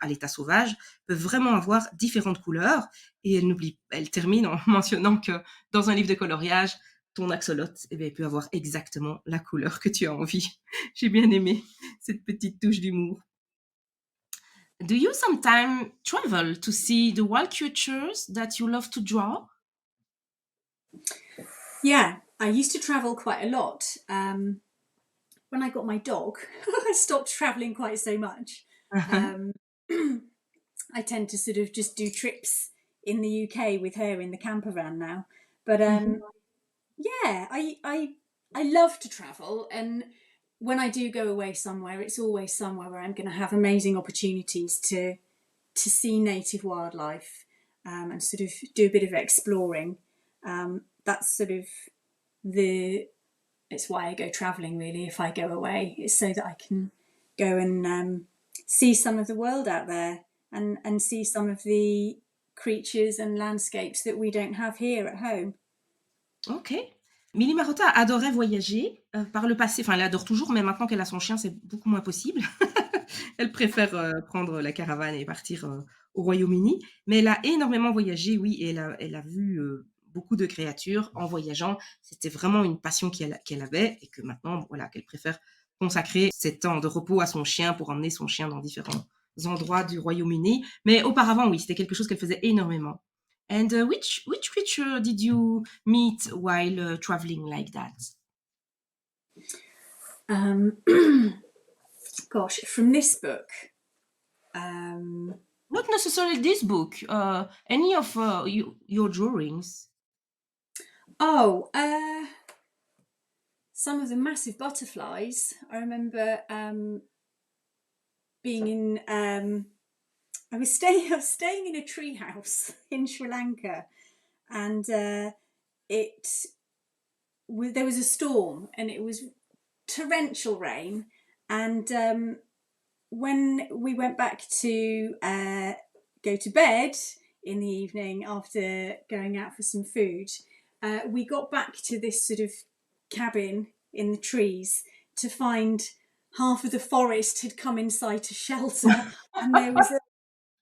à l'état sauvage peuvent vraiment avoir différentes couleurs. Et elle termine en mentionnant que dans un livre de coloriage, ton axolote, eh bien, il peut avoir exactement la couleur que tu as envie. J'ai bien aimé cette petite touche d'humour. Do you sometimes travel to see the wild creatures that you love to draw? Yeah, I used to travel quite a lot. When I got my dog, I stopped traveling quite so much. Um, I tend to sort of just do trips in the UK with her in the camper van now. But yeah, I love to travel, and when I do go away somewhere, it's always somewhere where I'm going to have amazing opportunities to see native wildlife and sort of do a bit of exploring. That's sort of it's why I go traveling really. If I go away, it's so that I can go and see some of the world out there and see some of the creatures and landscapes that we don't have here at home. Ok. Millie Marotta adorait voyager par le passé. Enfin, elle adore toujours, mais maintenant qu'elle a son chien, c'est beaucoup moins possible. Elle préfère prendre la caravane et partir au Royaume-Uni. Mais elle a énormément voyagé, oui, et elle a vu beaucoup de créatures en voyageant. C'était vraiment une passion qu'elle avait et que maintenant, voilà, qu'elle préfère consacrer ses temps de repos à son chien pour emmener son chien dans différents endroits du Royaume-Uni. Mais auparavant, oui, c'était quelque chose qu'elle faisait énormément. And which creature did you meet while traveling like that? Um, gosh, from this book, Not necessarily this book. Any of your drawings. oh, some of the massive butterflies. I remember being in. I was staying in a tree house in Sri Lanka, and there was a storm, and it was torrential rain. And when we went back to go to bed in the evening after going out for some food, we got back to this sort of cabin in the trees to find half of the forest had come inside to shelter, and there was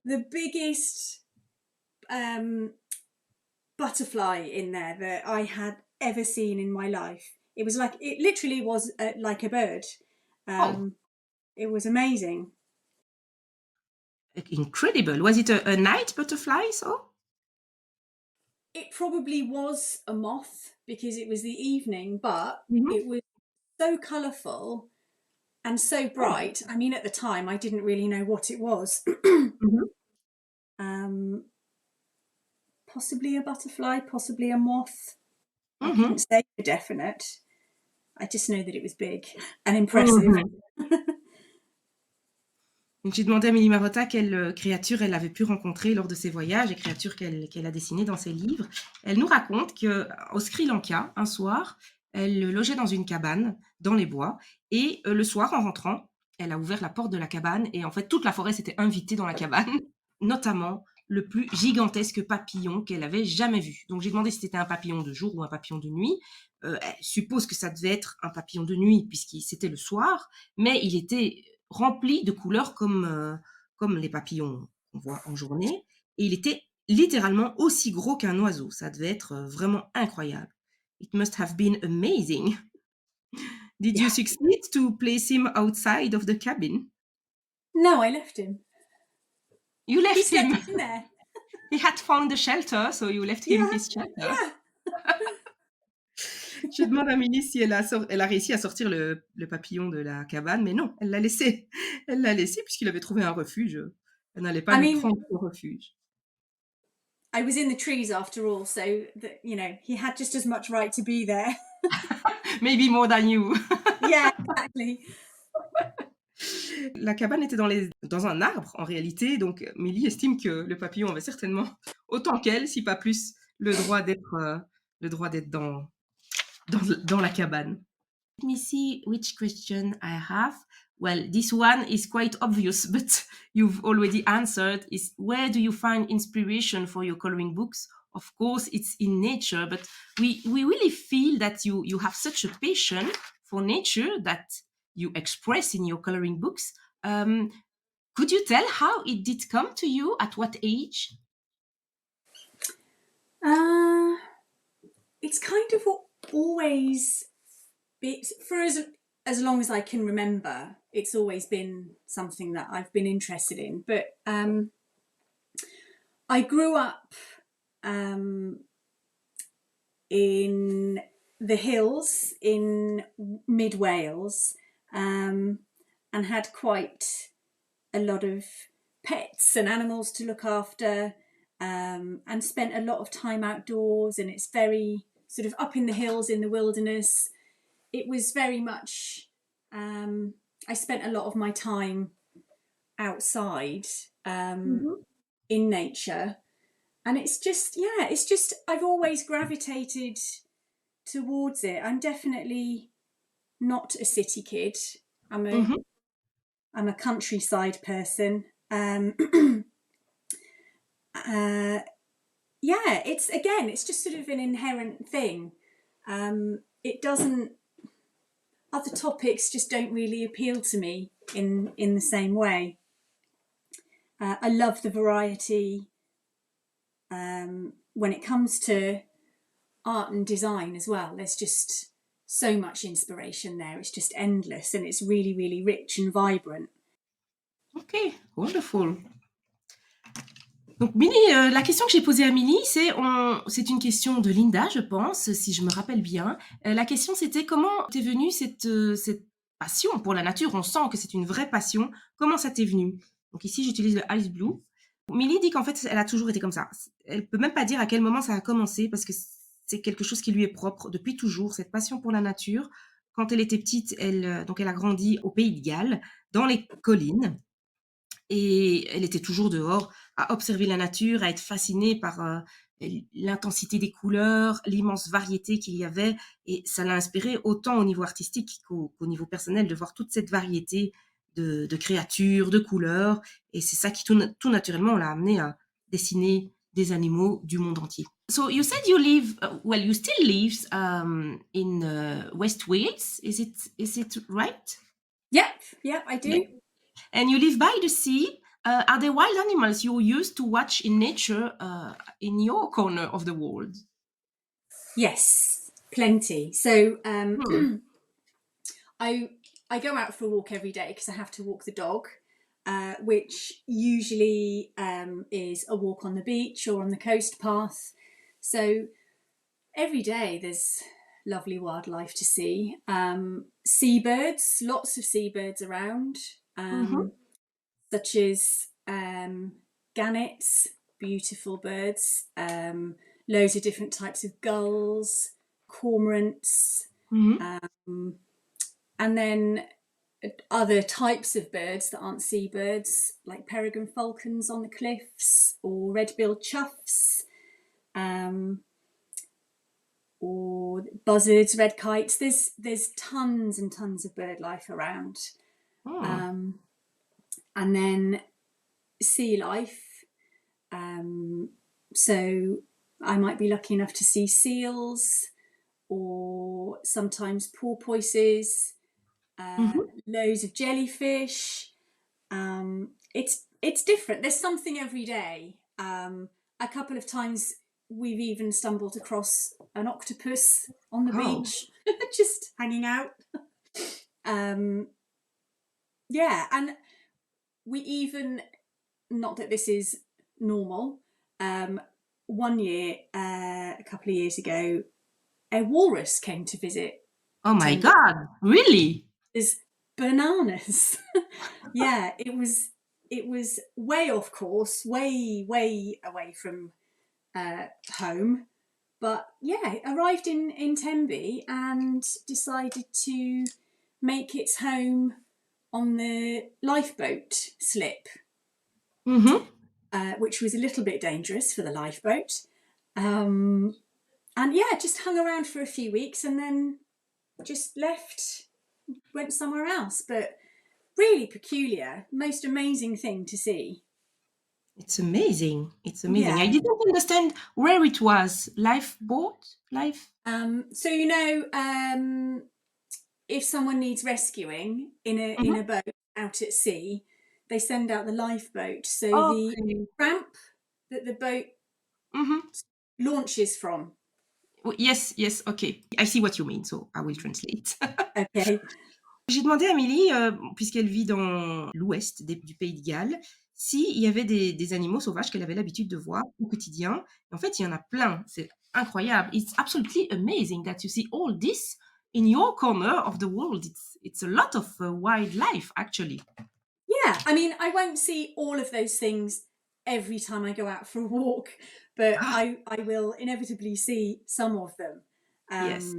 the biggest butterfly in there that I had ever seen in my life. It literally was like a bird. Oh, It was amazing. incredible. Was it a night butterfly, so? It probably was a moth because it was the evening, but Mhm. it was so colourful and so Oh. bright. I mean, at the time, I didn't really know what it was. Mhm. um, Possibly a butterfly, possibly a moth. I couldn't Mhm. say for definite. I just know that it was big and impressive. Mhm. Donc, j'ai demandé à Millie Marotta quelle créature elle avait pu rencontrer lors de ses voyages et créatures qu'elle a dessinées dans ses livres. Elle nous raconte qu'au Sri Lanka, un soir, elle logeait dans une cabane dans les bois et le soir, en rentrant, elle a ouvert la porte de la cabane et en fait, toute la forêt s'était invitée dans la cabane, notamment le plus gigantesque papillon qu'elle avait jamais vu. Donc, j'ai demandé si c'était un papillon de jour ou un papillon de nuit. Elle suppose que ça devait être un papillon de nuit puisque c'était le soir, mais il était rempli de couleurs comme les papillons qu'on voit en journée. Et il était littéralement aussi gros qu'un oiseau. Ça devait être vraiment incroyable. It must have been amazing. Did you succeed to place him outside of the cabin? No, I left him. You left He him. slept in there. He had found a shelter, so you left him his shelter. Yeah. Je demande à Millie si elle a réussi à sortir le papillon de la cabane, mais non, elle l'a laissé. Elle l'a laissé puisqu'il avait trouvé un refuge. Elle n'allait pas lui prendre son refuge. I was in the trees after all, so that, you know, he had just as much right to be there. Maybe more than you. Yeah, exactly. La cabane était dans un arbre, en réalité, donc Millie estime que le papillon avait certainement, autant qu'elle, si pas plus, le droit d'être dans la cabane. Let me see which question I have. Well, this one is quite obvious, but you've already answered. Is where do you find inspiration for your coloring books? Of course, it's in nature, but we really feel that you have such a passion for nature that you express in your coloring books. Could you tell how it did come to you? At what age? It's kind of always been, for as long as I can remember, it's always been something that I've been interested in. But I grew up in the hills in mid Wales and had quite a lot of pets and animals to look after, and spent a lot of time outdoors, and it's very sort of up in the hills in the wilderness. It was very much, I spent a lot of my time outside in nature, and it's just I've always gravitated towards it. I'm definitely not a city kid. I'm a countryside person. It's just sort of an inherent thing. It doesn't, other topics just don't really appeal to me in the same way. I love the variety when it comes to art and design as well. There's just so much inspiration there. It's just endless, and it's really, really rich and vibrant. Okay, wonderful. Donc Millie, la question que j'ai posée à Millie, c'est une question de Linda, je pense, si je me rappelle bien. La question, c'était comment t'es venue cette passion pour la nature? On sent que c'est une vraie passion. Comment ça t'est venu? Donc ici, j'utilise le Ice Blue. Millie dit qu'en fait, elle a toujours été comme ça. Elle peut même pas dire à quel moment ça a commencé, parce que c'est quelque chose qui lui est propre depuis toujours, cette passion pour la nature. Quand elle était petite, elle a grandi au Pays de Galles, dans les collines. Et elle était toujours dehors à observer la nature, à être fascinée par l'intensité des couleurs, l'immense variété qu'il y avait. Et ça l'a inspirée autant au niveau artistique qu'au niveau personnel de voir toute cette variété de créatures, de couleurs. Et c'est ça qui tout naturellement l'a amenée à dessiner des animaux du monde entier. So you said you live, you still live in West Wales. Is it right? Yep, I do. Yeah. And you live by the sea. Are there wild animals you used to watch in nature in your corner of the world? Yes, plenty. So I go out for a walk every day because I have to walk the dog, which usually is a walk on the beach or on the coast path. So every day there's lovely wildlife to see. Seabirds, lots of seabirds around. Such as gannets, beautiful birds, loads of different types of gulls, cormorants, and then other types of birds that aren't seabirds, like peregrine falcons on the cliffs, or red-billed choughs, or buzzards, red kites. There's tons and tons of bird life around. And then sea life. So I might be lucky enough to see seals, or sometimes porpoises, loads of jellyfish. It's different. There's something every day. A couple of times we've even stumbled across an octopus on the beach, just hanging out. Yeah, and we even, not that this is normal, one year, a couple of years ago, a walrus came to visit Oh my Timber. God, really? Is bananas. Yeah, it was way off course, way away from home. But yeah, it arrived in Tenby and decided to make its home on the lifeboat slip, Mm-hmm. which was a little bit dangerous for the lifeboat. And yeah, just hung around for a few weeks and then just left, went somewhere else. But really peculiar, most amazing thing to see. It's amazing. It's amazing. I Yeah. didn't understand where it was. Lifeboat? Life? So if someone needs rescuing in Mm-hmm. a boat out at sea, they send out the lifeboat. So the Okay. ramp that the boat Mm-hmm. launches from. Yes, yes, okay. I see what you mean, so I will translate. Okay. J'ai demandé à Millie, puisqu'elle vit dans l'ouest du pays de Galles, s'il y avait des animaux sauvages qu'elle avait l'habitude de voir au quotidien. En fait, il y en a plein. C'est incroyable. It's absolutely amazing that you see all this in your corner of the world. It's a lot of wildlife, actually. Yeah, I mean, I won't see all of those things every time I go out for a walk, but Ah, I will inevitably see some of them. yes.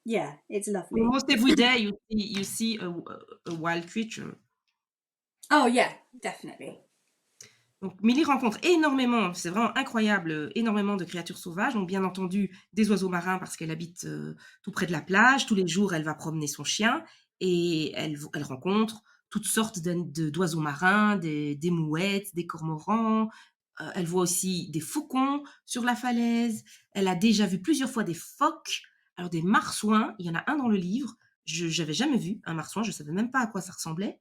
Yeah, it's lovely. Almost every day you see a wild creature. Oh yeah, definitely. Donc, Millie rencontre énormément, c'est vraiment incroyable, énormément de créatures sauvages. Donc, bien entendu, des oiseaux marins parce qu'elle habite tout près de la plage. Tous les jours, elle va promener son chien et elle rencontre toutes sortes d'oiseaux marins, des mouettes, des cormorans. Elle voit aussi des faucons sur la falaise. Elle a déjà vu plusieurs fois des phoques, alors des marsouins. Il y en a un dans le livre. Je n'avais jamais vu un marsouin, je ne savais même pas à quoi ça ressemblait.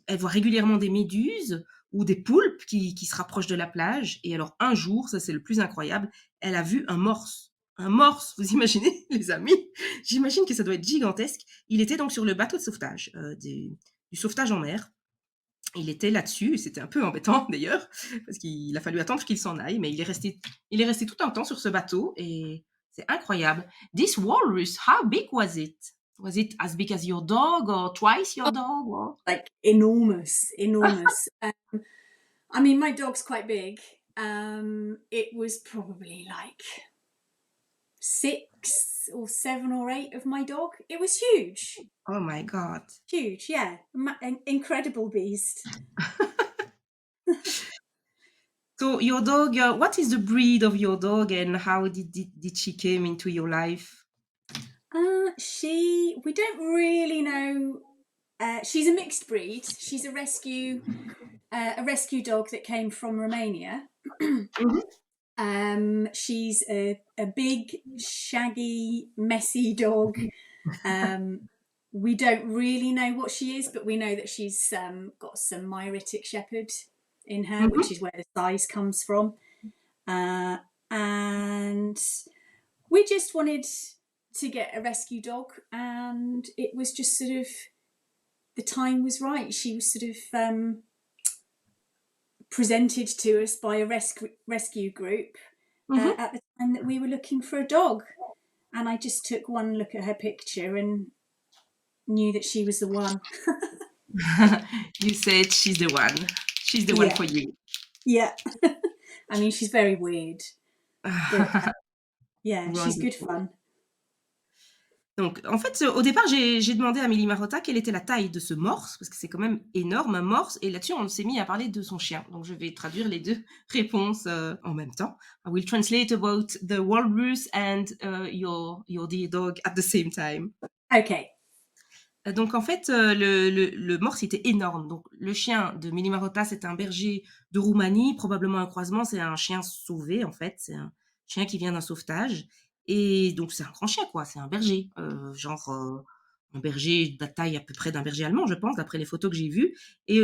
Elle voit régulièrement des méduses ou des poulpes qui se rapprochent de la plage. Et alors, un jour, ça c'est le plus incroyable, elle a vu un morse. Un morse, vous imaginez, les amis? J'imagine que ça doit être gigantesque. Il était donc sur le bateau de sauvetage, du sauvetage en mer. Il était là-dessus, et c'était un peu embêtant d'ailleurs, parce qu'il a fallu attendre qu'il s'en aille, mais il est resté tout un temps sur ce bateau, et c'est incroyable. This walrus, how big was it? Was it as big as your dog, or twice your dog? Or... Like enormous. I mean, my dog's quite big. It was probably like 6 or 7 or 8 of my dog. It was huge. Oh my God. Huge, yeah. An incredible beast. So your dog, what is the breed of your dog and how did she came into your life? We don't really know. She's a mixed breed. She's a rescue dog that came from Romania. Mm-hmm. She's a big, shaggy, messy dog. We don't really know what she is, but we know that she's got some Myritic Shepherd in her, Mm-hmm. which is where the size comes from. And we just wanted to get a rescue dog, and it was just sort of, the time was right. She was sort of presented to us by a rescue group Mm-hmm. at the time that we were looking for a dog. And I just took one look at her picture and knew that she was the one. You said she's the one. She's the one for you. Yeah. I mean, she's very weird. But, yeah, she's good fun. Donc, en fait, au départ, j'ai demandé à Millie Marotta quelle était la taille de ce morse, parce que c'est quand même énorme, un morse, et là-dessus, on s'est mis à parler de son chien. Donc, je vais traduire les deux réponses en même temps. I will translate about the walrus and your dear dog at the same time. Okay. Donc, en fait, le morse était énorme. Donc, le chien de Millie Marotta, c'est un berger de Roumanie, probablement un croisement. C'est un chien sauvé, en fait. C'est un chien qui vient d'un sauvetage. Et donc, c'est un grand chien, quoi. C'est un berger. Un berger de la taille à peu près d'un berger allemand, je pense, d'après les photos que j'ai vues. Et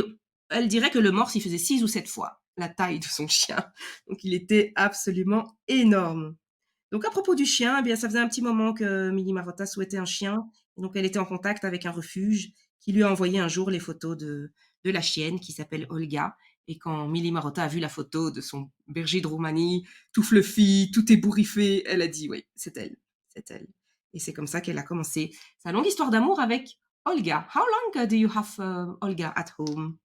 elle dirait que le morse, il faisait 6 ou 7 fois la taille de son chien. Donc, il était absolument énorme. Donc, à propos du chien, eh bien, ça faisait un petit moment que Millie Marotta souhaitait un chien. Donc, elle était en contact avec un refuge qui lui a envoyé un jour les photos de la chienne qui s'appelle Olga. Et quand Millie Marotta a vu la photo de son berger de Roumanie, tout fluffy, tout ébouriffé, elle a dit oui, c'est elle, c'est elle. Et c'est comme ça qu'elle a commencé sa longue histoire d'amour avec Olga. How long do you have Olga at home?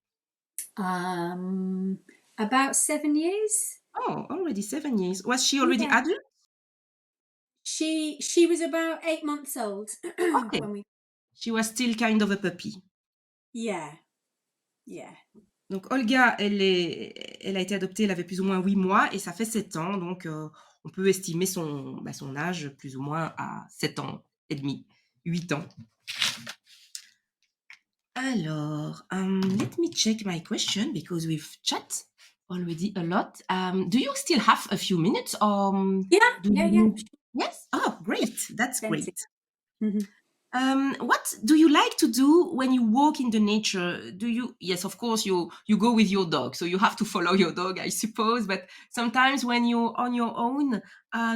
About 7 years. Oh, already 7 years. Was she already Yeah. adult? She was about 8 months old Okay. when we. She was still kind of a puppy. Yeah. Yeah. Donc Olga, elle a été adoptée, elle avait plus ou moins 8 mois et ça fait 7 ans. Donc on peut estimer son âge plus ou moins à 7 ans et demi, 8 ans. Alors, let me check my question because we've chat already a lot. Do you still have a few minutes? Yeah. Yes? Oh, great. That's Plenty. great. Mhm. What do you like to do when you walk in the nature? Yes, of course, you go with your dog, so you have to follow your dog, I suppose. But sometimes when you're on your own,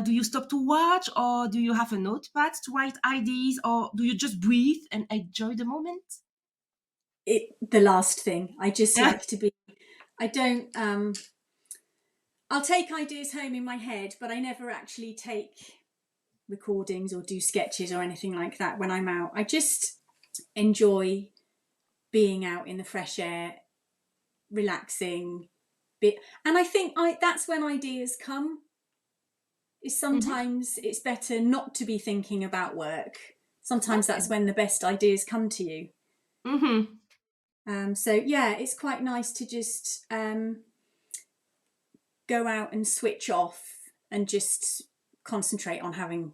do you stop to watch, or do you have a notepad to write ideas, or do you just breathe and enjoy the moment? The last thing. I just Yeah. like to be. I don't. I'll take ideas home in my head, but I never actually take recordings or do sketches or anything like that when I'm out. I just enjoy being out in the fresh air, relaxing. And I think that's when ideas come. Is sometimes it's better not to be thinking about work. Sometimes that's when the best ideas come to you. So yeah, it's quite nice to just go out and switch off and just concentrate on having,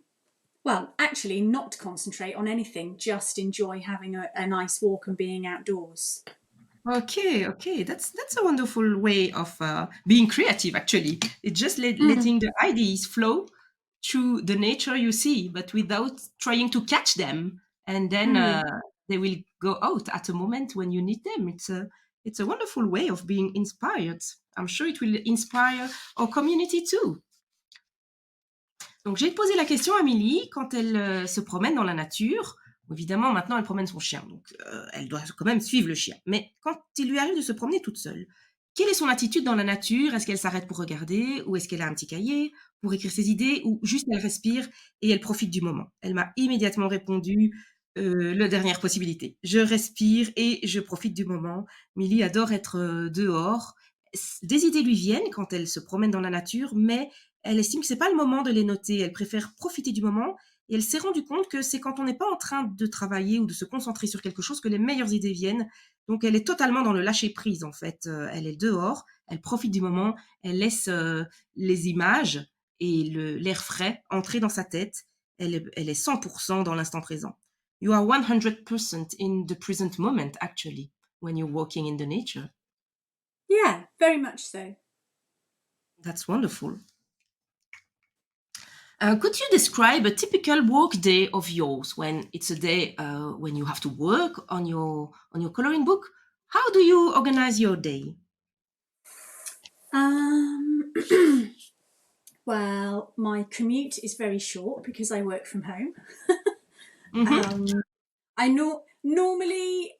well, actually not concentrate on anything, just enjoy having a nice walk and being outdoors. Okay, that's a wonderful way of being creative. Actually, it's just letting the ideas flow through the nature you see, but without trying to catch them, and then they will go out at a moment when you need them. It's a wonderful way of being inspired. I'm sure it will inspire our community too. Donc j'ai posé la question à Millie quand elle se promène dans la nature. Évidemment, maintenant, elle promène son chien, donc elle doit quand même suivre le chien. Mais quand il lui arrive de se promener toute seule, quelle est son attitude dans la nature? Est-ce qu'elle s'arrête pour regarder? Ou est-ce qu'elle a un petit cahier pour écrire ses idées? Ou juste elle respire et elle profite du moment? Elle m'a immédiatement répondu la dernière possibilité. Je respire et je profite du moment. Millie adore être dehors. Des idées lui viennent quand elle se promène dans la nature, mais elle estime que c'est pas le moment de les noter. Elle préfère profiter du moment. Et elle s'est rendue compte que c'est quand on n'est pas en train de travailler ou de se concentrer sur quelque chose que les meilleures idées viennent. Donc, elle est totalement dans le lâcher-prise, en fait. Elle est dehors, elle profite du moment, elle laisse les images et l'air frais entrer dans sa tête. Elle est 100% dans l'instant présent. You are 100% in the present moment, actually, when you're walking in the nature. Yeah, very much so. That's wonderful. Could you describe a typical work day of yours when it's a day when you have to work on your coloring book? How do you organize your day? Well, my commute is very short because I work from home. I normally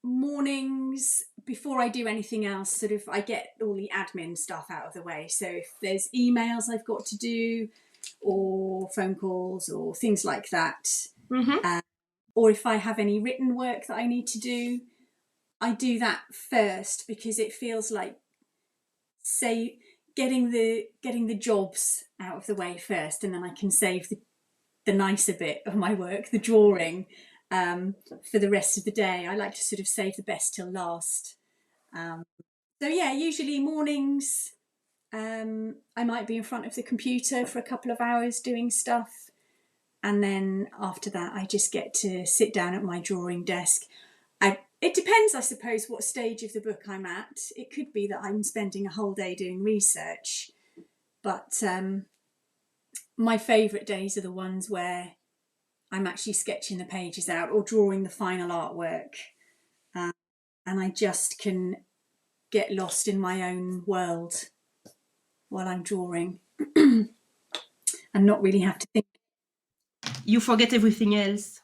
mornings before I do anything else, sort of I get all the admin stuff out of the way. So if there's emails I've got to do or phone calls or things like that, or if I have any written work that I need to do, I do that first because it feels like, say, getting the jobs out of the way first, and then I can save the nicer bit of my work, the drawing, for the rest of the day. I like to sort of save the best till last. So yeah, usually mornings, I might be in front of the computer for a couple of hours doing stuff, and then after that I just get to sit down at my drawing desk. It depends, I suppose, what stage of the book I'm at. It could be that I'm spending a whole day doing research, but my favourite days are the ones where I'm actually sketching the pages out or drawing the final artwork, and I just can get lost in my own world while I'm drawing and not really have to think. You forget everything else.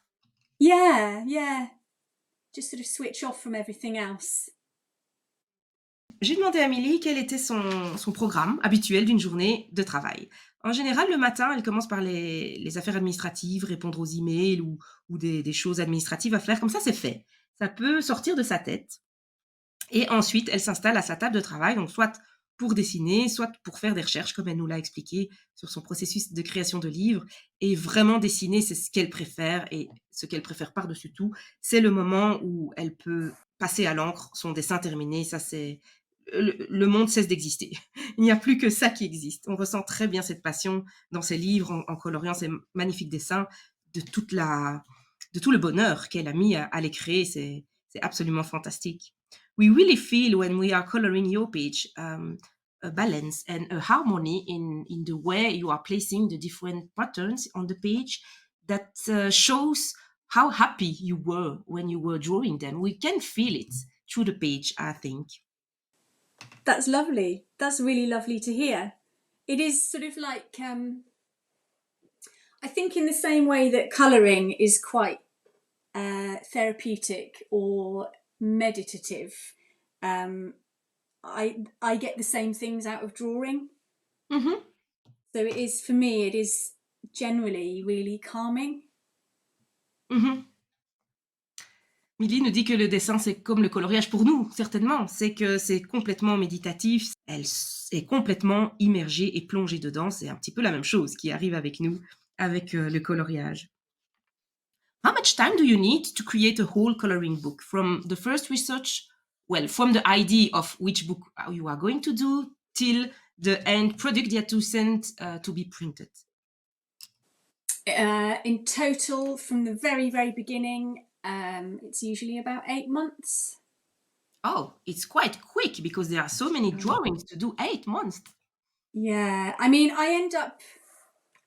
Yeah. Just sort of switch off from everything else. J'ai demandé à Millie quel était son programme habituel d'une journée de travail. En général, le matin, elle commence par les affaires administratives, répondre aux emails ou des choses administratives à faire. Comme ça, c'est fait. Ça peut sortir de sa tête. Et ensuite, elle s'installe à sa table de travail, donc soit pour dessiner, soit pour faire des recherches, comme elle nous l'a expliqué sur son processus de création de livres. Et vraiment dessiner, c'est ce qu'elle préfère. Et ce qu'elle préfère par-dessus tout, c'est le moment où elle peut passer à l'encre son dessin terminé. Ça, c'est... Le monde cesse d'exister. Il n'y a plus que ça qui existe. On ressent très bien cette passion dans ses livres, en coloriant ces magnifiques dessins, de tout le bonheur qu'elle a mis à les créer. C'est absolument fantastique. We really feel when we are coloring your page a balance and a harmony in the way you are placing the different patterns on the page that shows how happy you were when you were drawing them. We can feel it through the page, I think. That's lovely. That's really lovely to hear. It is sort of like, I think in the same way that colouring is quite therapeutic or meditative, I get the same things out of drawing. Mm-hmm. So it is, for me, it is generally really calming. Mm-hmm. Millie nous dit que le dessin, c'est comme le coloriage pour nous, certainement. C'est que c'est complètement méditatif. Elle est complètement immergée et plongée dedans. C'est un petit peu la même chose qui arrive avec nous, avec le coloriage. How much time do you need to create a whole coloring book? From the first research, from the idea of which book you are going to do till the end product that you send to be printed? In total, from the very, very beginning, it's usually about 8 months. Oh, it's quite quick because there are so many drawings to do. 8 months. Yeah, I mean, I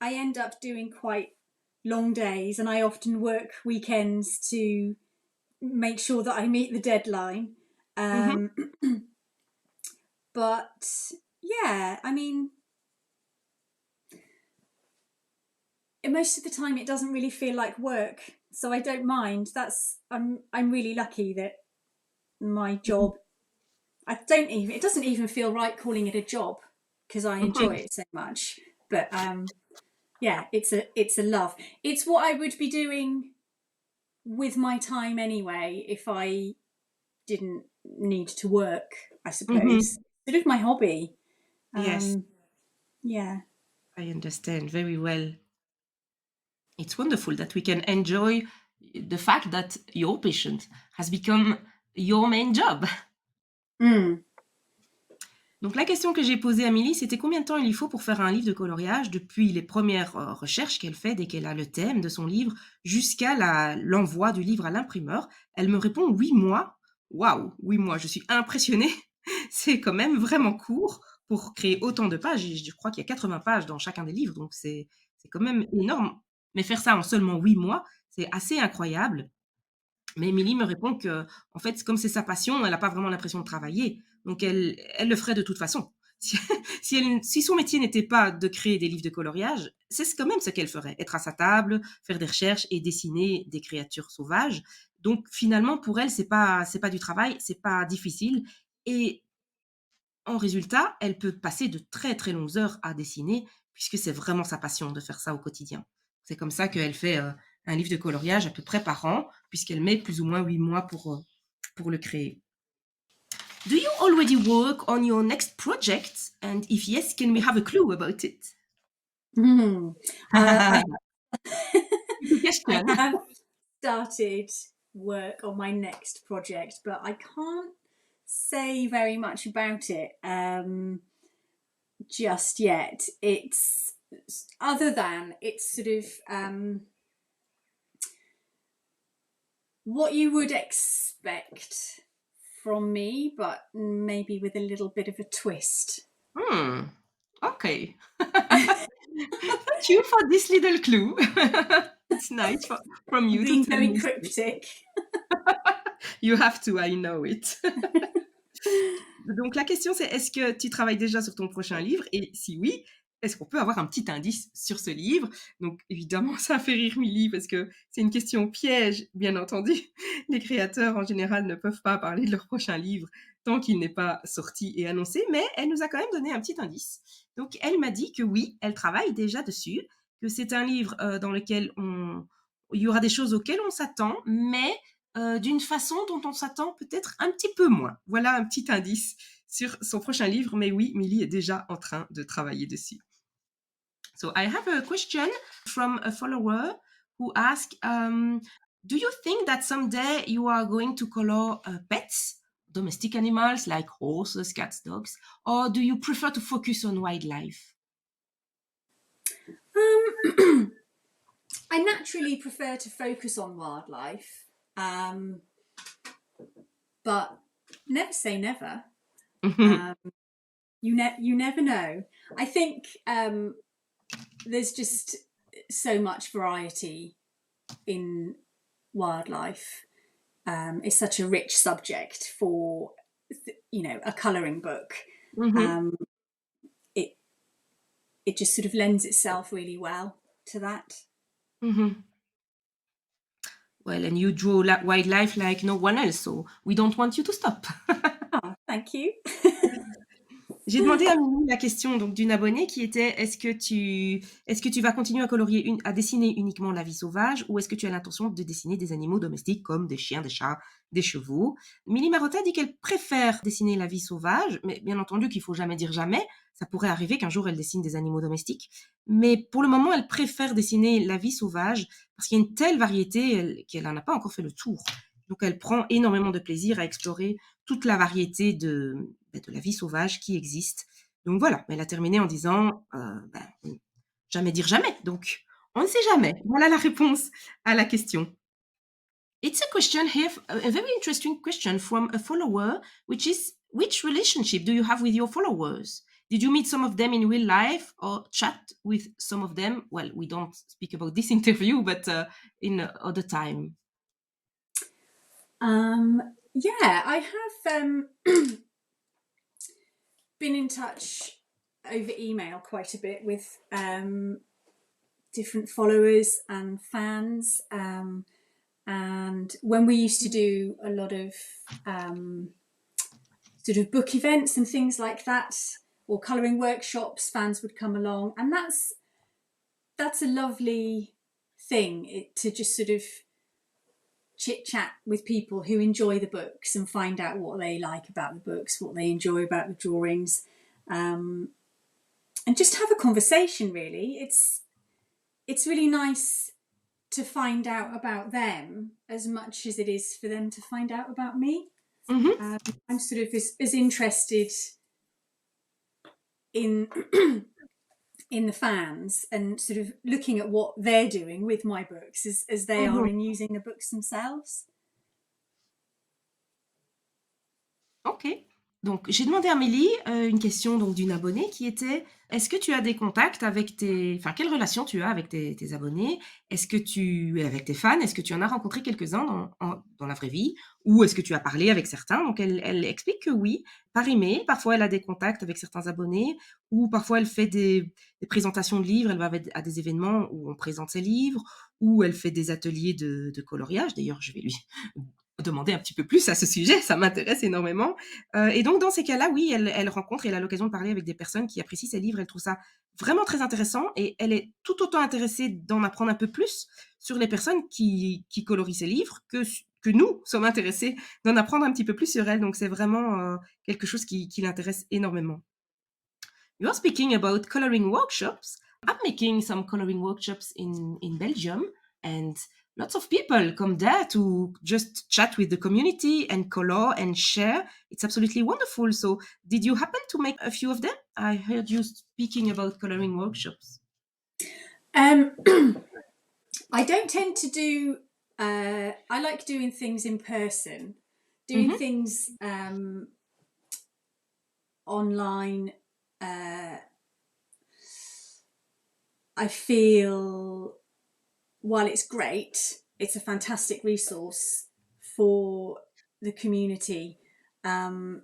end up doing quite long days, and I often work weekends to make sure that I meet the deadline. But yeah, I mean, most of the time it doesn't really feel like work, so I don't mind. I'm really lucky that my job, it doesn't even feel right calling it a job because I enjoy it so much. But yeah, it's a love. It's what I would be doing with my time anyway if I didn't need to work, I suppose. Sort of my hobby. Yes. Yeah. I understand very well. It's wonderful that we can enjoy the fact that your passion has become your main job. Donc la question que j'ai posée à Millie, c'était combien de temps il lui faut pour faire un livre de coloriage depuis les premières recherches qu'elle fait dès qu'elle a le thème de son livre jusqu'à l'envoi du livre à l'imprimeur. Elle me répond 8 mois. Waouh, 8 mois, je suis impressionnée. C'est quand même vraiment court pour créer autant de pages. Je crois qu'il y a 80 pages dans chacun des livres, donc c'est quand même énorme. Mais faire ça en seulement 8 mois, c'est assez incroyable. Mais Millie me répond que, en fait, comme c'est sa passion, elle n'a pas vraiment l'impression de travailler. Donc, elle le ferait de toute façon. Si son métier n'était pas de créer des livres de coloriage, c'est quand même ce qu'elle ferait. Être à sa table, faire des recherches et dessiner des créatures sauvages. Donc, finalement, pour elle, c'est pas du travail, c'est pas difficile. Et en résultat, elle peut passer de très, très longues heures à dessiner puisque c'est vraiment sa passion de faire ça au quotidien. C'est comme ça qu'elle fait un livre de coloriage à peu près par an, puisqu'elle met plus ou moins 8 mois pour le créer. Do you already work on your next project? And if yes, can we have a clue about it? I have started work on my next project, but I can't say very much about it just yet. It's other than it's sort of what you would expect from me, but maybe with a little bit of a twist. Okay. Thank you for this little clue. It's nice from you. Being very cryptic. You have to, I know it. Donc la question c'est, est-ce que tu travailles déjà sur ton prochain livre? Et si oui, est-ce qu'on peut avoir un petit indice sur ce livre? Donc évidemment, ça a fait rire Millie parce que c'est une question piège, bien entendu. Les créateurs en général ne peuvent pas parler de leur prochain livre tant qu'il n'est pas sorti et annoncé, mais elle nous a quand même donné un petit indice. Donc elle m'a dit que oui, elle travaille déjà dessus, que c'est un livre dans lequel il y aura des choses auxquelles on s'attend, mais d'une façon dont on s'attend peut-être un petit peu moins. Voilà un petit indice sur son prochain livre, mais oui, Millie est déjà en train de travailler dessus. So I have a question from a follower who asked, do you think that someday you are going to color pets, domestic animals like horses, cats, dogs, or do you prefer to focus on wildlife? I naturally prefer to focus on wildlife, but never say never. You never know. I think there's just so much variety in wildlife. It's such a rich subject for, a colouring book. It just sort of lends itself really well to that. Well, and you draw wildlife like no one else, so we don't want you to stop. Oh, thank you. J'ai demandé à Milou la question donc d'une abonnée qui était est-ce que tu vas continuer à colorier à dessiner uniquement la vie sauvage ou est-ce que tu as l'intention de dessiner des animaux domestiques comme des chiens, des chats, des chevaux? Millie Marotta dit qu'elle préfère dessiner la vie sauvage, mais bien entendu qu'il faut jamais dire jamais. Ça pourrait arriver qu'un jour elle dessine des animaux domestiques, mais pour le moment elle préfère dessiner la vie sauvage parce qu'il y a une telle variété qu'elle n'en a pas encore fait le tour. Donc elle prend énormément de plaisir à explorer toute la variété de la vie sauvage qui existe. Donc voilà, elle a terminé en disant jamais dire jamais. Donc on ne sait jamais. Voilà la réponse à la question. It's a question here, a very interesting question from a follower, which is which relationship do you have with your followers? Did you meet some of them in real life or chat with some of them? Well, we don't speak about this interview, but in other time. Yeah, I have been in touch over email quite a bit with different followers and fans. And when we used to do a lot of sort of book events and things like that, or colouring workshops, fans would come along, and that's a lovely thing to just sort of chit chat with people who enjoy the books and find out what they like about the books, what they enjoy about the drawings, and just have a conversation. Really, it's really nice to find out about them as much as it is for them to find out about me. I'm sort of as interested in in the fans and sort of looking at what they're doing with my books as they are in using the books themselves. Ok. Donc, j'ai demandé à Millie une question donc d'une abonnée qui était est-ce que tu as des contacts avec quelle relation tu as avec tes abonnés? Est-ce que avec tes fans, est-ce que tu en as rencontré quelques-uns dans la vraie vie? Ou est-ce que tu as parlé avec certains? Donc, elle explique que oui, par email. Parfois, elle a des contacts avec certains abonnés ou parfois, elle fait des présentations de livres. Elle va à des événements où on présente ses livres ou elle fait des ateliers de coloriage. D'ailleurs, je vais lui demander un petit peu plus à ce sujet, ça m'intéresse énormément. Et donc, dans ces cas-là, oui, elle rencontre et elle a l'occasion de parler avec des personnes qui apprécient ses livres. Elle trouve ça vraiment très intéressant et elle est tout autant intéressée d'en apprendre un peu plus sur les personnes qui colorient ses livres que nous sommes intéressés d'en apprendre un petit peu plus sur elle. Donc, c'est vraiment quelque chose qui l'intéresse énormément. You are speaking about coloring workshops. I'm making some coloring workshops in Belgium and lots of people come there to just chat with the community and color and share. It's absolutely wonderful. So did you happen to make a few of them? I heard you speaking about coloring workshops. I don't tend to do, I like doing things in person. Doing things online, I feel while it's great, it's a fantastic resource for the community. I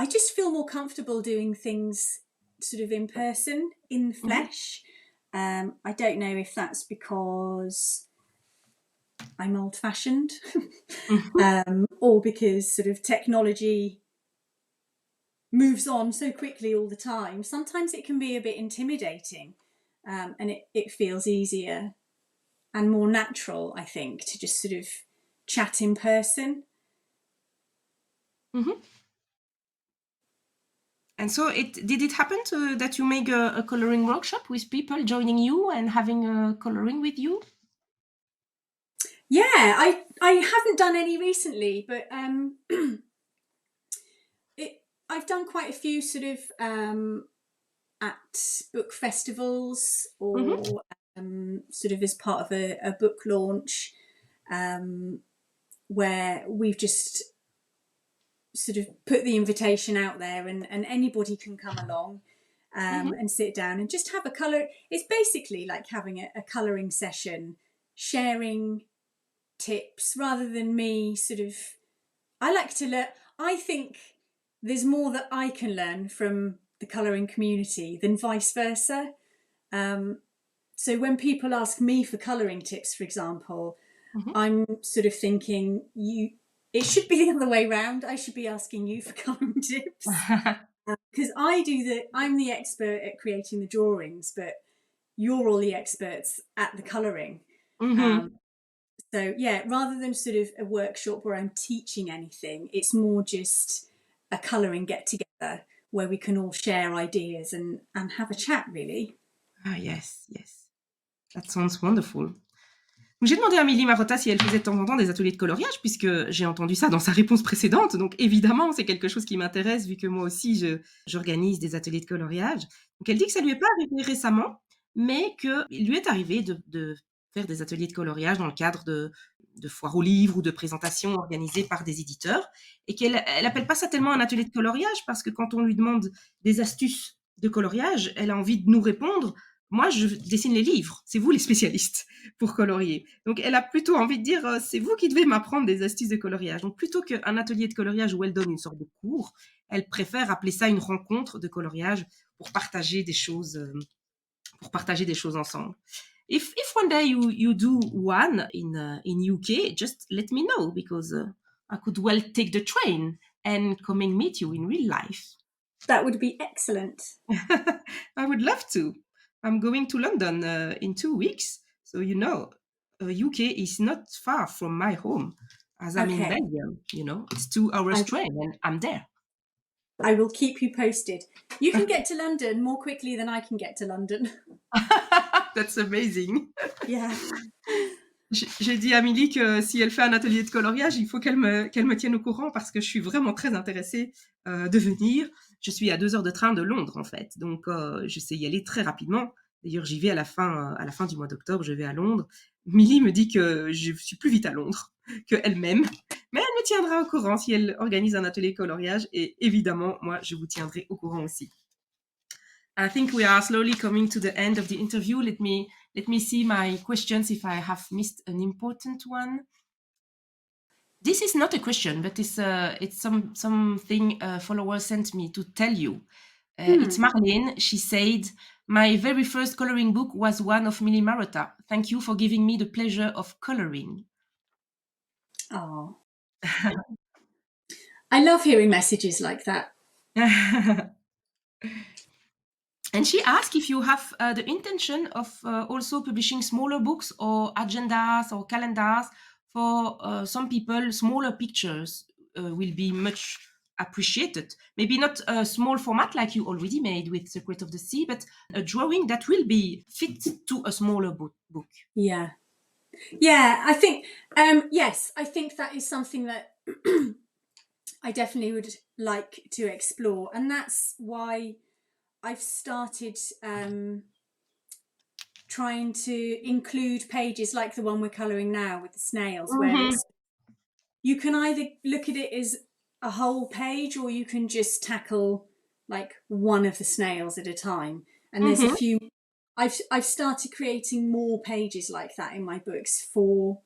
just feel more comfortable doing things sort of in person, in the flesh. I don't know if that's because I'm old-fashioned or because sort of technology moves on so quickly all the time. Sometimes it can be a bit intimidating, and it feels easier and more natural, I think, to just sort of chat in person. And so did it happen that you make a coloring workshop with people joining you and having a coloring with you? Yeah, I haven't done any recently, but I've done quite a few sort of at book festivals or sort of as part of a book launch, where we've just sort of put the invitation out there and anybody can come along and sit down and just have a colour. It's basically like having a colouring session, sharing tips rather than me sort of, I like to learn. I think there's more that I can learn from the colouring community than vice versa. So when people ask me for colouring tips, for example, I'm sort of thinking it should be the other way around. I should be asking you for colouring tips because I'm the expert at creating the drawings, but you're all the experts at the colouring. So yeah, rather than sort of a workshop where I'm teaching anything, it's more just a colouring get together where we can all share ideas and have a chat, really. Ah yes, yes. That sounds wonderful. J'ai demandé à Millie Marotta si elle faisait de temps en temps des ateliers de coloriage, puisque j'ai entendu ça dans sa réponse précédente. Donc évidemment, c'est quelque chose qui m'intéresse, vu que moi aussi, j'organise des ateliers de coloriage. Donc elle dit que ça lui est pas arrivé récemment, mais qu'il lui est arrivé de faire des ateliers de coloriage dans le cadre de foires aux livres ou de présentations organisées par des éditeurs, et qu'elle appelle pas ça tellement un atelier de coloriage, parce que quand on lui demande des astuces de coloriage, elle a envie de nous répondre: moi, je dessine les livres, c'est vous les spécialistes pour colorier. Donc, elle a plutôt envie de dire, c'est vous qui devez m'apprendre des astuces de coloriage. Donc, plutôt qu'un atelier de coloriage où elle donne une sorte de cours, elle préfère appeler ça une rencontre de coloriage pour partager des choses ensemble. If one day you do one in UK, just let me know, because I could well take the train and come and meet you in real life. That would be excellent. I would love to. I'm going to London in 2 weeks, so UK is not far from my home, as I'm in Belgium. It's 2 hours train, and I'm there. I will keep you posted. You can get to London more quickly than I can get to London. That's amazing. Yeah. J'ai dit à Millie que si elle fait un atelier de coloriage, il faut qu'elle me tienne au courant, parce que je suis vraiment très intéressée de venir. Je suis à 2 heures de train de Londres, en fait. Donc, je sais y aller très rapidement. D'ailleurs, j'y vais à la fin du mois d'octobre, je vais à Londres. Millie me dit que je suis plus vite à Londres qu'elle-même. Mais elle me tiendra au courant si elle organise un atelier de coloriage. Et évidemment, moi, je vous tiendrai au courant aussi. I think we are slowly coming to the end of the interview. Let me see my questions if I have missed an important one. This is not a question, but it's something a follower sent me to tell you. It's Marlene. She said, my very first coloring book was one of Millie Marotta. Thank you for giving me the pleasure of coloring. Oh. I love hearing messages like that. And she asked if you have the intention of also publishing smaller books or agendas or calendars. For some people, smaller pictures will be much appreciated. Maybe not a small format like you already made with Secret of the Sea, but a drawing that will be fit to a smaller book. Yeah. Yeah, I think, yes, I think that is something that I definitely would like to explore. And that's why I've started trying to include pages like the one we're colouring now with the snails, where you can either look at it as a whole page, or you can just tackle like one of the snails at a time. And there's a few. I've started creating more pages like that in my books for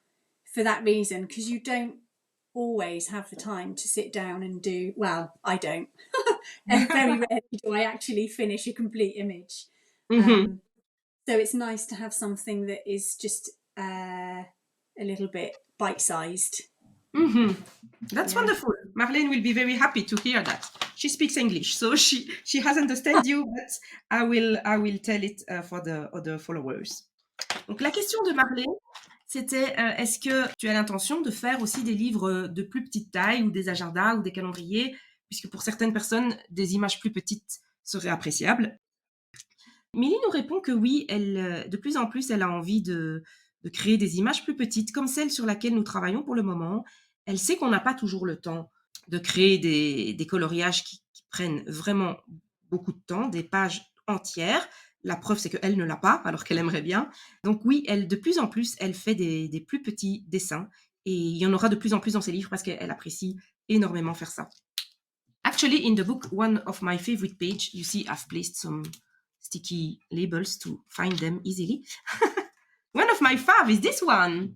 that reason, because you don't always have the time to sit down and do, well, I don't. And very rarely do I actually finish a complete image. Mhm. So it's nice to have something that is just a little bit bite-sized. Mhm. That's Yeah. wonderful. Marlene will be very happy to hear that. She speaks English, so she has understand you, but I will tell it for the other followers. Donc la question de Marlene, c'était est-ce que tu as l'intention de faire aussi des livres de plus petite taille ou des agendas ou des calendriers, puisque pour certaines personnes, des images plus petites seraient appréciables. Millie nous répond que oui, elle, de plus en plus, elle a envie de créer des images plus petites, comme celle sur laquelle nous travaillons pour le moment. Elle sait qu'on n'a pas toujours le temps de créer des coloriages qui prennent vraiment beaucoup de temps, des pages entières. La preuve, c'est qu'elle ne l'a pas, alors qu'elle aimerait bien. Donc oui, elle, de plus en plus, elle fait des plus petits dessins. Et il y en aura de plus en plus dans ses livres parce qu'elle apprécie énormément faire ça. Actually, in the book, one of my favorite page, you see I've placed some sticky labels to find them easily. One of my fav is this one.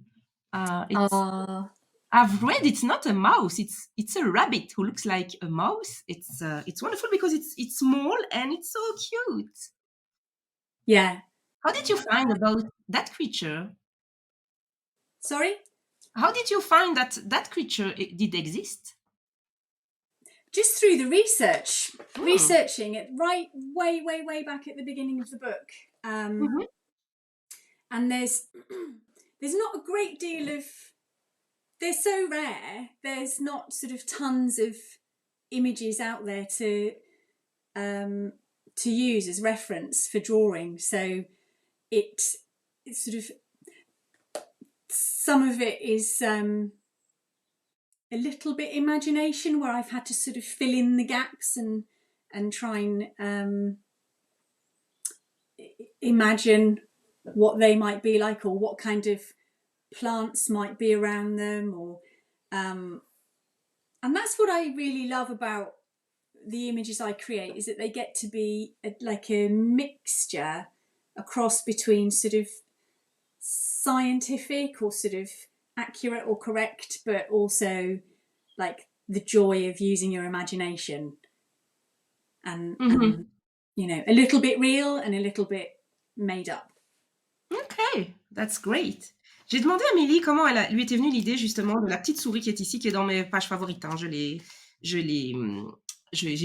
I've read it's not a mouse, it's a rabbit who looks like a mouse. It's wonderful because it's small and it's so cute. Yeah. How did you find about that creature? Sorry? How did you find that creature did exist? Just through the research, Hmm. researching it right way back at the beginning of the book. Mhm. And there's not a great deal of, they're so rare, there's not sort of tons of images out there to use as reference for drawing. So it's sort of, some of it is a little bit imagination, where I've had to sort of fill in the gaps and try and imagine what they might be like, or what kind of plants might be around them, or and that's what I really love about the images I create, is that they get to be like a mixture, a cross between sort of scientific or sort of accurate or correct, but also like the joy of using your imagination, and you know, a little bit real and a little bit made up. Okay, that's great. J'ai demandé à Millie comment lui était venue l'idée justement de la petite souris qui est ici, qui est dans mes pages favorites. Hein. J'ai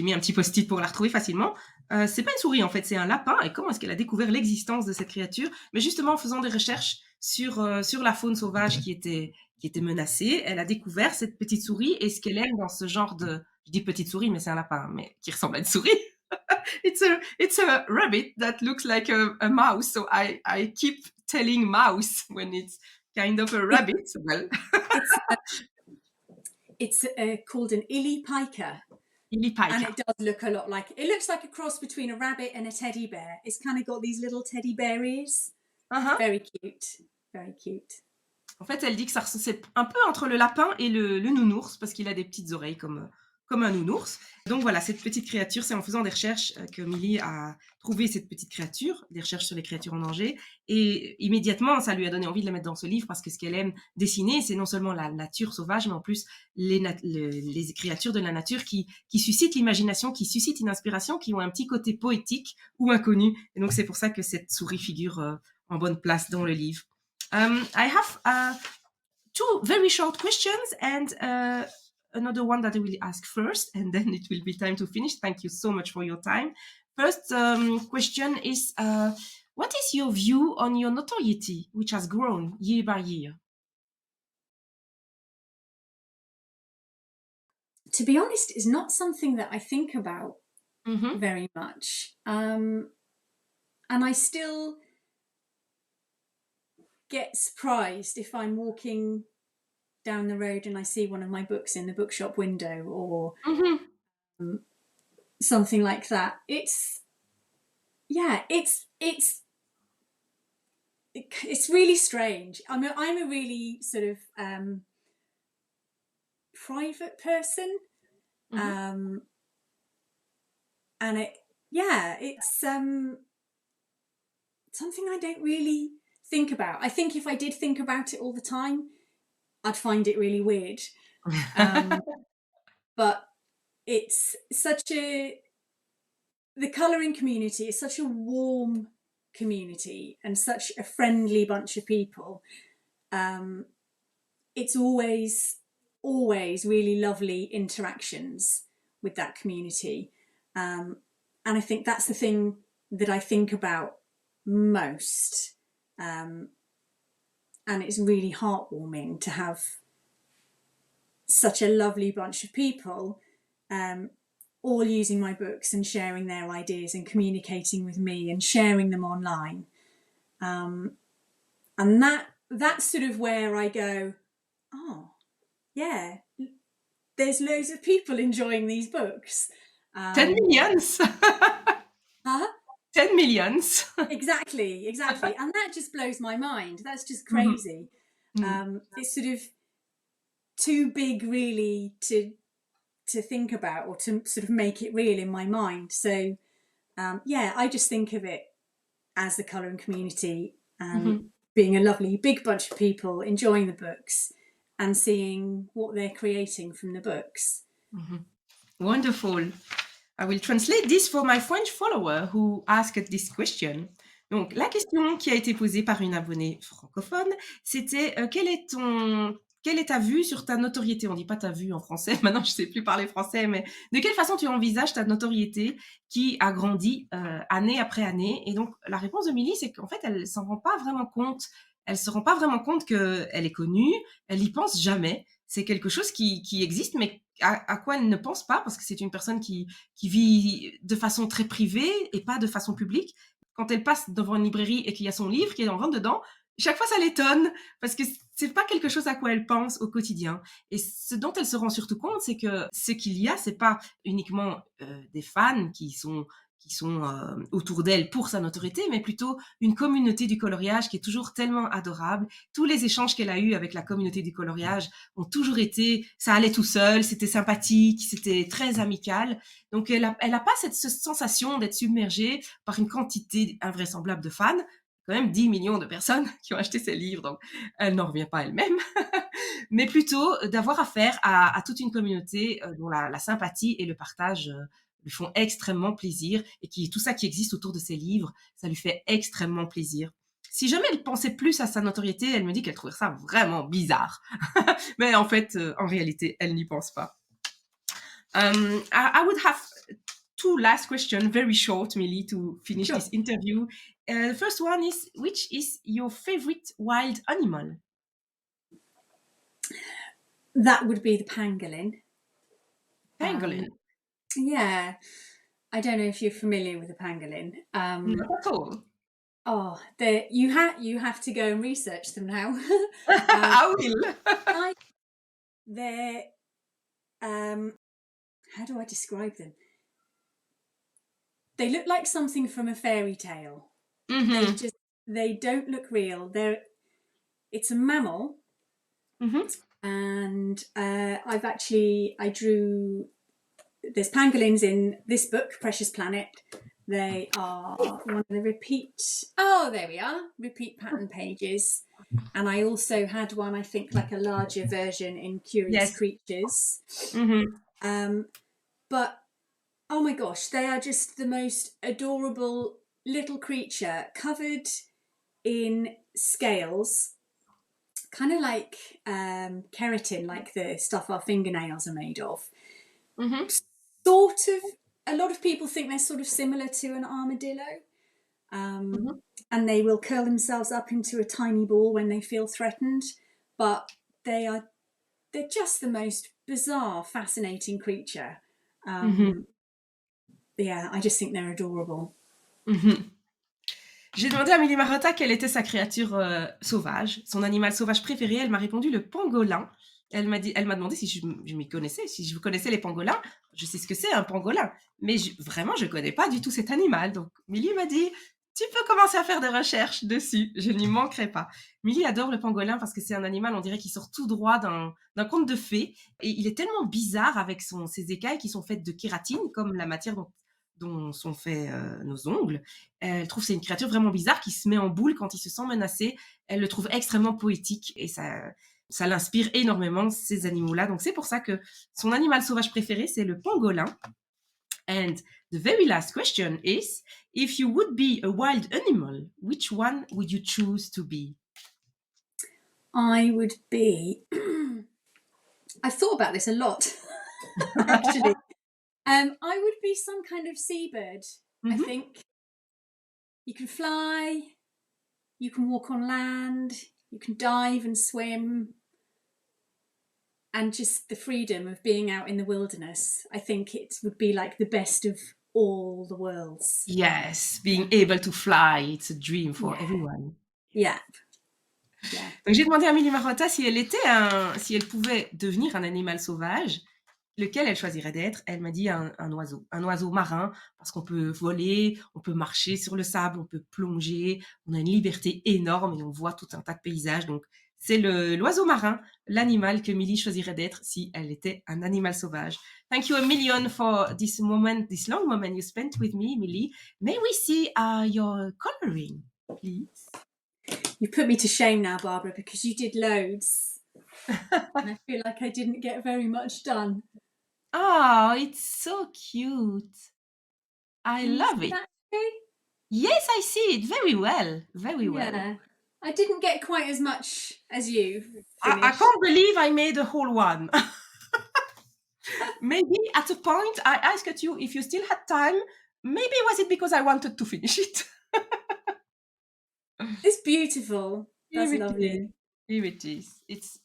mis un petit post-it pour la retrouver facilement. C'est pas une souris en fait, c'est un lapin. Et comment est-ce qu'elle a découvert l'existence de cette créature? Mais justement en faisant des recherches sur la faune sauvage qui était menacée, elle a découvert cette petite souris et ce qu'elle aime dans ce genre de, je dis petite souris, mais c'est un lapin, mais qui ressemble à une souris. It's a rabbit that looks like a mouse, so I keep telling mouse when it's kind of a rabbit. Well, it's called an illy piker. Illy piker. And it does look a lot like, it looks like a cross between a rabbit and a teddy bear. It's kind of got these little teddy bear ears. Uh-huh. Very cute, very cute. En fait, elle dit que c'est un peu entre le lapin et le nounours, parce qu'il a des petites oreilles comme un nounours. Donc voilà, cette petite créature, c'est en faisant des recherches que Millie a trouvé cette petite créature, des recherches sur les créatures en danger, et immédiatement, ça lui a donné envie de la mettre dans ce livre, parce que ce qu'elle aime dessiner, c'est non seulement la nature sauvage, mais en plus les créatures de la nature qui suscitent l'imagination, qui suscitent une inspiration, qui ont un petit côté poétique ou inconnu. Et donc c'est pour ça que cette souris figure en bonne place dans le livre. I have two very short questions and another one that I will ask first, and then it will be time to finish. Thank you so much for your time. First question is, what is your view on your notoriety, which has grown year by year? To be honest, it's not something that I think about very much. And I still get surprised if I'm walking down the road and I see one of my books in the bookshop window, or something like that. It's really strange. I'm a really sort of private person, and it's something I don't really think about. I think if I did think about it all the time, I'd find it really weird. But it's the colouring community is such a warm community and such a friendly bunch of people. It's always really lovely interactions with that community. And I think that's the thing that I think about most. And it's really heartwarming to have such a lovely bunch of people all using my books and sharing their ideas and communicating with me and sharing them online. And that's sort of where I go, oh, yeah, there's loads of people enjoying these books. 10 millions. Huh? 10 millions. Exactly. And that just blows my mind. That's just crazy. It's sort of too big really to think about or to sort of make it real in my mind. So I just think of it as the colouring community and being a lovely big bunch of people enjoying the books and seeing what they're creating from the books. Wonderful. I will translate this for my French follower who asked this question. Donc, la question qui a été posée par une abonnée francophone, c'était quelle est ta vue sur ta notoriété? On dit pas ta vue en français, maintenant je sais plus parler français, mais de quelle façon tu envisages ta notoriété qui a grandi année après année? Et donc, la réponse de Millie, c'est qu'en fait, elle s'en rend pas vraiment compte. Elle se rend pas vraiment compte qu'elle est connue, elle y pense jamais. C'est quelque chose qui existe, mais à quoi elle ne pense pas, parce que c'est une personne qui vit de façon très privée et pas de façon publique. Quand elle passe devant une librairie et qu'il y a son livre qui est en vente dedans, chaque fois ça l'étonne, parce que c'est pas quelque chose à quoi elle pense au quotidien. Et ce dont elle se rend surtout compte, c'est que ce qu'il y a, c'est pas uniquement des fans qui sont autour d'elle pour sa notoriété, mais plutôt une communauté du coloriage qui est toujours tellement adorable. Tous les échanges qu'elle a eus avec la communauté du coloriage ont toujours été, ça allait tout seul, c'était sympathique, c'était très amical. Donc elle a pas cette sensation d'être submergée par une quantité invraisemblable de fans. Quand même 10 millions de personnes qui ont acheté ses livres, donc elle n'en revient pas elle-même, mais plutôt d'avoir affaire à toute une communauté dont la sympathie et le partage lui font extrêmement plaisir, et tout ça qui existe autour de ses livres, ça lui fait extrêmement plaisir. Si jamais elle pensait plus à sa notoriété, elle me dit qu'elle trouvait ça vraiment bizarre. Mais en fait, en réalité, elle n'y pense pas. I would have two last questions, very short, Millie, to finish this interview. The first one is, which is your favorite wild animal? That would be the pangolin. Pangolin? Yeah. I don't know if you're familiar with the pangolin. Not at all. Oh, you have to go and research them now. I will. They're how do I describe them? They look like something from a fairy tale. They don't look real. It's a mammal, and I drew. There's pangolins in this book, Precious Planet. They are one of the repeat pattern pages. And I also had one, I think, like a larger version in Curious Creatures. But, oh my gosh, they are just the most adorable little creature covered in scales, kind of like keratin, like the stuff our fingernails are made of. Sort of, a lot of people think they're sort of similar to an armadillo. And they will curl themselves up into a tiny ball when they feel threatened. But they're just the most bizarre, fascinating creature. Yeah, I just think they're adorable. J'ai demandé à Millie Marotta quelle était sa créature sauvage, son animal sauvage préféré. Elle m'a répondu le pangolin. Elle m'a demandé si je m'y connaissais, si je connaissais les pangolins. Je sais ce que c'est un pangolin, mais vraiment je connais pas du tout cet animal. Donc Millie m'a dit, tu peux commencer à faire des recherches dessus, je n'y manquerai pas. Millie adore le pangolin parce que c'est un animal, on dirait qu'il sort tout droit d'un conte de fées, et il est tellement bizarre avec ses écailles qui sont faites de kératine, comme la matière dont sont faits nos ongles. Elle trouve que c'est une créature vraiment bizarre qui se met en boule quand il se sent menacé. Elle le trouve extrêmement poétique, et ça ça l'inspire énormément, ces animaux-là. Donc, c'est pour ça que son animal sauvage préféré, c'est le pangolin. And the very last question is, if you would be a wild animal, which one would you choose to be? I would be. I've thought about this a lot, actually. I would be some kind of seabird, I think. You can fly, you can walk on land, you can dive and swim. And just the freedom of being out in the wilderness, I think it would be like the best of all the worlds. Yes, being able to fly, it's a dream for everyone. Yeah. Donc, j'ai demandé à Millie Marotta si elle pouvait devenir un animal sauvage, lequel elle choisirait d'être. Elle m'a dit un oiseau marin, parce qu'on peut voler, on peut marcher sur le sable, on peut plonger, on a une liberté énorme et on voit tout un tas de paysages. Donc, c'est l'oiseau marin, l'animal que Millie choisirait d'être si elle était un animal sauvage. Thank you a million for this moment, this long moment you spent with me, Millie. May we see your coloring, please? You put me to shame now, Barbara, because you did loads. And I feel like I didn't get very much done. Oh, it's so cute. I love it. Yes, I see it very well. Very well. I didn't get quite as much as you. I can't believe I made a whole one. Maybe at a point I asked you if you still had time. Maybe was it because I wanted to finish it? It's beautiful. That's lovely. Here it is. It's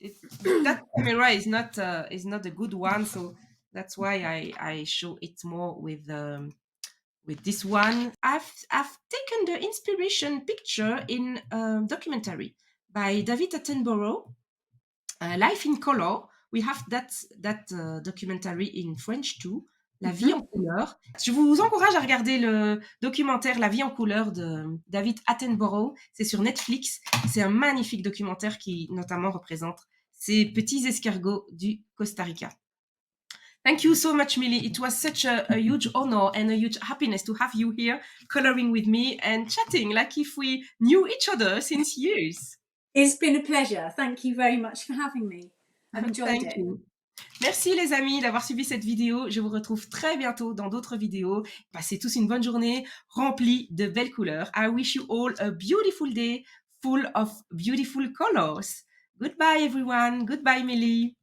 that camera is not a good one, so that's why I show it more with this one. I've taken the inspiration picture in a documentary by David Attenborough, Life in Color. We have that documentary in French too, La vie en couleur. Je vous encourage à regarder le documentaire La vie en couleur de David Attenborough. C'est sur Netflix. C'est un magnifique documentaire qui notamment représente ces petits escargots du Costa Rica. Thank you so much, Millie. It was such a huge honor and a huge happiness to have you here coloring with me and chatting like if we knew each other since years. It's been a pleasure. Thank you very much for having me. I've enjoyed it. You. Merci les amis d'avoir suivi cette vidéo. Je vous retrouve très bientôt dans d'autres vidéos. Passez tous une bonne journée remplie de belles couleurs. I wish you all a beautiful day full of beautiful colors. Goodbye everyone. Goodbye Millie.